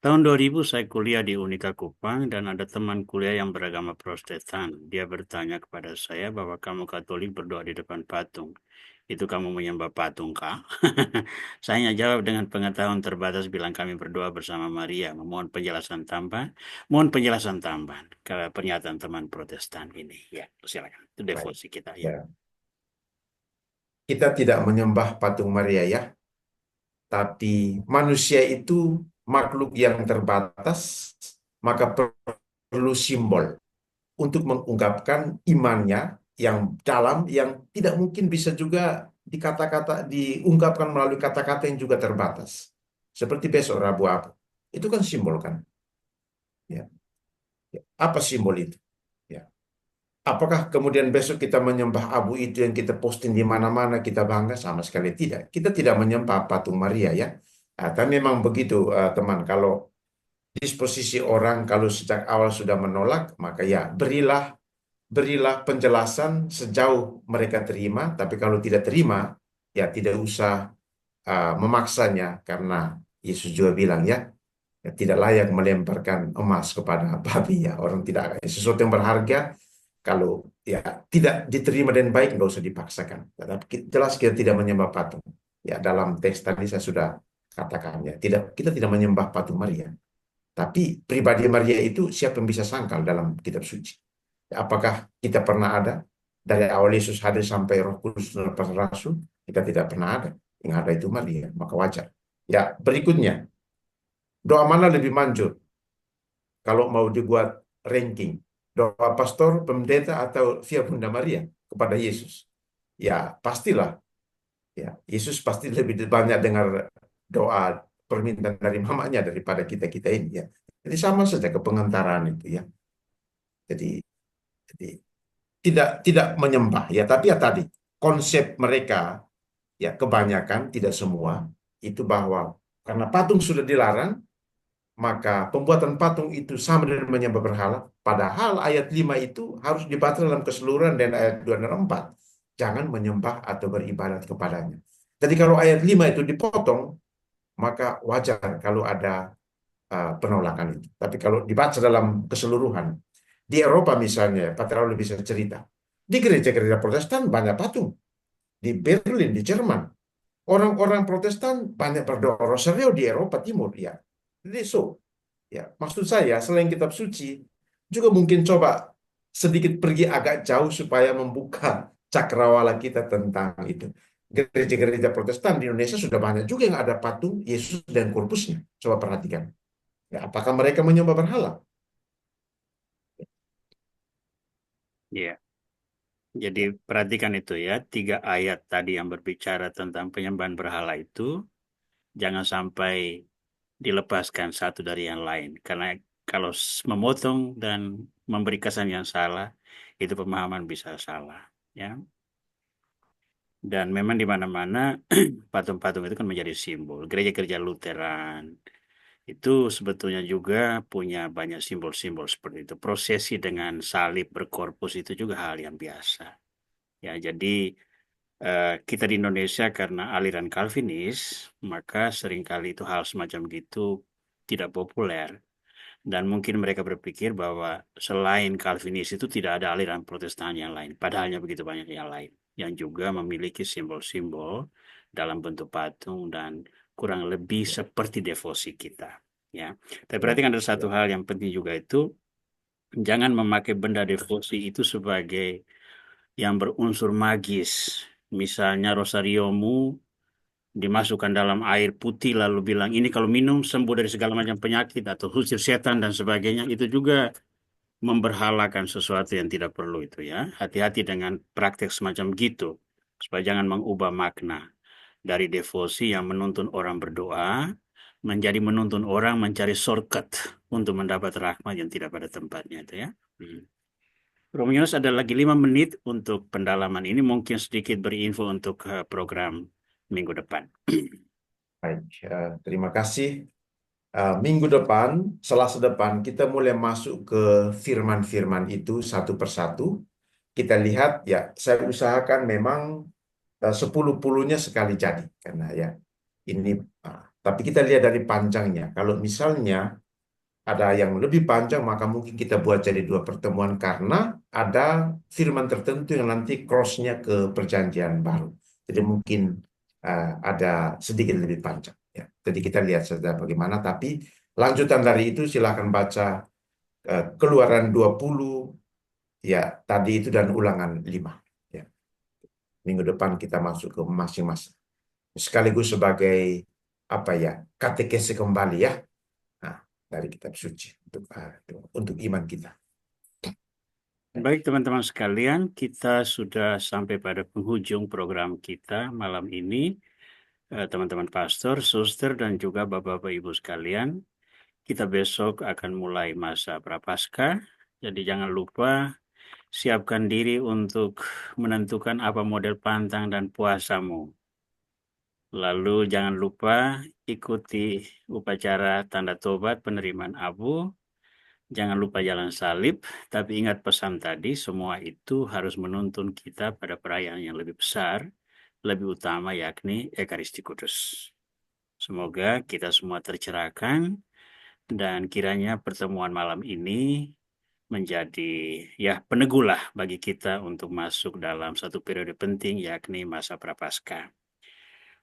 Tahun 2000 saya kuliah di Unika Kupang dan ada teman kuliah yang beragama Protestan. Dia bertanya kepada saya bahwa kamu Katolik berdoa di depan patung. Itu kamu menyembah patung kah? Saya hanya jawab dengan pengetahuan terbatas bilang kami berdoa bersama Maria. Mohon penjelasan tambahan ke pernyataan teman Protestan ini. Ya, silakan. Itu Baik. devosi kita ya. Ya. Kita tidak menyembah patung Maria ya, tapi manusia itu makhluk yang terbatas, maka perlu simbol untuk mengungkapkan imannya yang dalam, yang tidak mungkin bisa juga diungkapkan melalui kata-kata yang juga terbatas. Seperti besok Rabu apa? Itu kan simbol kan? Ya. Ya. Apa simbol itu? Ya. Apakah kemudian besok kita menyembah abu itu yang kita posting di mana-mana kita bangga? Sama sekali tidak. Kita tidak menyembah patung Maria ya. Tapi memang begitu teman. Kalau disposisi orang kalau sejak awal sudah menolak, maka ya berilah penjelasan sejauh mereka terima. Tapi kalau tidak terima, ya tidak usah memaksanya karena Yesus juga bilang ya, ya tidak layak melemparkan emas kepada babi ya. Orang tidak sesuatu yang berharga kalau ya tidak diterima dengan baik nggak usah dipaksakan. Tapi jelas kita tidak menyembah patung. Ya dalam teks tadi saya sudah katakan ya, kita tidak menyembah patung Maria. Tapi pribadi Maria itu siapa yang bisa sangkal dalam kitab suci? Ya, apakah kita pernah ada dari awal Yesus hadir sampai Roh Kudus lepas rasul? Kita tidak pernah ada. Yang ada itu Maria, maka wajar. Ya, berikutnya, doa mana lebih manjur kalau mau dibuat ranking? Doa pastor, pendeta, atau via Bunda Maria kepada Yesus? Ya, pastilah. Ya, Yesus pasti lebih banyak dengar doa permintaan dari mamanya daripada kita-kita ini ya. Jadi sama saja kepengentaraan itu ya. Jadi tidak menyembah ya, tapi ya tadi konsep mereka ya kebanyakan tidak semua itu bahwa karena patung sudah dilarang, maka pembuatan patung itu sama dengan menyembah berhala. Padahal ayat 5 itu harus dibaca dalam keseluruhan dan ayat 2 dan 4. Jangan menyembah atau beribadat kepadanya. Jadi kalau ayat 5 itu dipotong, maka wajar kalau ada penolakan itu. Tapi kalau dibaca dalam keseluruhan, di Eropa misalnya, Pak Terawan bisa cerita, Di gereja-gereja Protestan banyak patung. Di Berlin, di Jerman, orang-orang Protestan banyak berdoa rosario di Eropa Timur, ya. Jadi ya, maksud saya selain kitab suci juga mungkin coba sedikit pergi agak jauh supaya membuka cakrawala kita tentang itu. Gereja-gereja Protestan di Indonesia sudah banyak juga yang ada patung Yesus dan korpusnya. Coba perhatikan. Ya, apakah mereka menyembah berhala? Ya, jadi perhatikan itu ya, 3 ayat tadi yang berbicara tentang penyembahan berhala itu, jangan sampai dilepaskan satu dari yang lain. Karena kalau memotong dan memberi kesan yang salah, itu pemahaman bisa salah. Ya. Dan memang di mana-mana patung-patung itu kan menjadi simbol. Gereja-gereja Lutheran itu sebetulnya juga punya banyak simbol-simbol seperti itu. Prosesi dengan salib berkorpus itu juga hal yang biasa. Ya, jadi kita di Indonesia karena aliran Calvinis, maka seringkali itu hal semacam gitu tidak populer. Dan mungkin mereka berpikir bahwa selain Calvinis itu tidak ada aliran Protestan yang lain. Padahalnya begitu banyak yang lain yang juga memiliki simbol-simbol dalam bentuk patung dan kurang lebih seperti devosi kita. Ya, tapi perhatikan ada satu hal yang penting juga itu, jangan memakai benda devosi itu sebagai yang berunsur magis. Misalnya rosariomu dimasukkan dalam air putih lalu bilang ini kalau minum sembuh dari segala macam penyakit atau usir setan dan sebagainya, itu juga memberhalakan sesuatu yang tidak perlu itu ya. Hati-hati dengan praktek semacam gitu supaya jangan mengubah makna dari devosi yang menuntun orang berdoa menjadi menuntun orang mencari shortcut untuk mendapat rahmat yang tidak pada tempatnya itu ya. Romius ada lagi 5 menit untuk pendalaman ini, mungkin sedikit berinfo untuk program minggu depan. Baik, terima kasih. Minggu depan, Selasa depan, kita mulai masuk ke firman-firman itu satu persatu. Kita lihat, ya, saya usahakan memang 10-10-nya sekali jadi. Karena ya, ini, tapi kita lihat dari panjangnya. Kalau misalnya ada yang lebih panjang, maka mungkin kita buat jadi 2 pertemuan karena ada firman tertentu yang nanti cross-nya ke perjanjian baru. Jadi mungkin ada sedikit lebih panjang. Ya. Jadi kita lihat saja bagaimana. Tapi lanjutan dari itu silakan baca Keluaran 20, ya tadi itu, dan Ulangan 5. Ya. Minggu depan kita masuk ke masing-masing. Sekaligus sebagai apa ya, katekesi kembali ya. Nah, dari kitab suci untuk iman kita. Baik teman-teman sekalian, kita sudah sampai pada penghujung program kita malam ini. Teman-teman pastor, suster, dan juga bapak-bapak ibu sekalian, kita besok akan mulai masa Prapaskah. Jadi jangan lupa siapkan diri untuk menentukan apa model pantang dan puasamu. Lalu jangan lupa ikuti upacara tanda tobat penerimaan abu. Jangan lupa jalan salib, tapi ingat pesan tadi, semua itu harus menuntun kita pada perayaan yang lebih besar, lebih utama, yakni Ekaristi Kudus. Semoga kita semua tercerahkan dan kiranya pertemuan malam ini menjadi ya peneguhlah bagi kita untuk masuk dalam satu periode penting, yakni masa Prapaskah.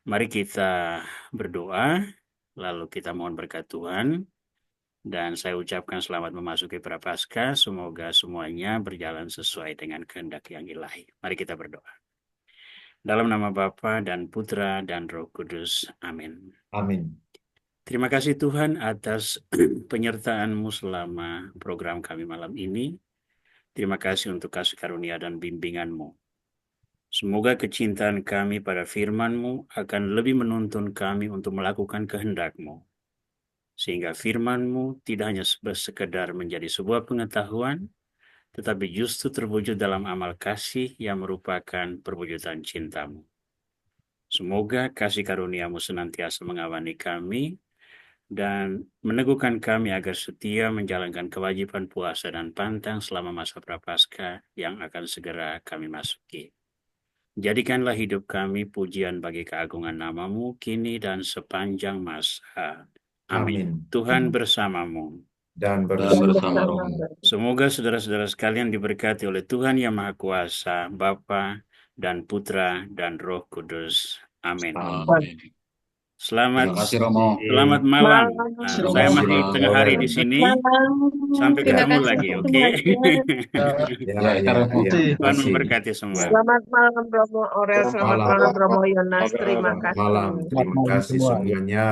Mari kita berdoa, lalu kita mohon berkat Tuhan. Dan saya ucapkan selamat memasuki Prapaskah. Semoga semuanya berjalan sesuai dengan kehendak yang ilahi. Mari kita berdoa. Dalam nama Bapa dan Putra dan Roh Kudus. Amin. Amin. Terima kasih Tuhan atas penyertaan-Mu selama program kami malam ini. Terima kasih untuk kasih karunia dan bimbingan-Mu. Semoga kecintaan kami pada firman-Mu akan lebih menuntun kami untuk melakukan kehendak-Mu. Sehingga firman-Mu tidak hanya sekedar menjadi sebuah pengetahuan, tetapi justru terwujud dalam amal kasih yang merupakan perwujudan cinta-Mu. Semoga kasih karunia-Mu senantiasa mengawani kami dan meneguhkan kami agar setia menjalankan kewajiban puasa dan pantang selama masa Prapaskah yang akan segera kami masuki. Jadikanlah hidup kami pujian bagi keagungan nama-Mu kini dan sepanjang masa. Amin. Amin. Tuhan bersamamu. dan dan bersama bersama bersama rohmu. Semoga saudara-saudara sekalian diberkati oleh Tuhan Yang Maha Kuasa, Bapa dan Putra dan Roh Kudus. Amin. Amin. Selamat Terima kasih Romo. selamat malam. malam. Nah, Selamat saya malam. masih tengah hari di sini. Malam. Sampai Ya, Terima ketemu kasih lagi, oke? semuanya. Ya, kita Romo. ya, Tuhan kasih. memberkati semua. Ya, Selamat malam Romo Aurel, selamat selamat malam. malam Romo Yonas. Oke. Terima Selamat kasih. malam. Terima kasih semuanya.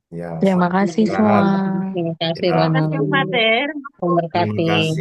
Ya, Terima kasih salam semua. sehat. Terima kasih Ya, Romo. Terima kasih Pater. terima Memberkati. kasih.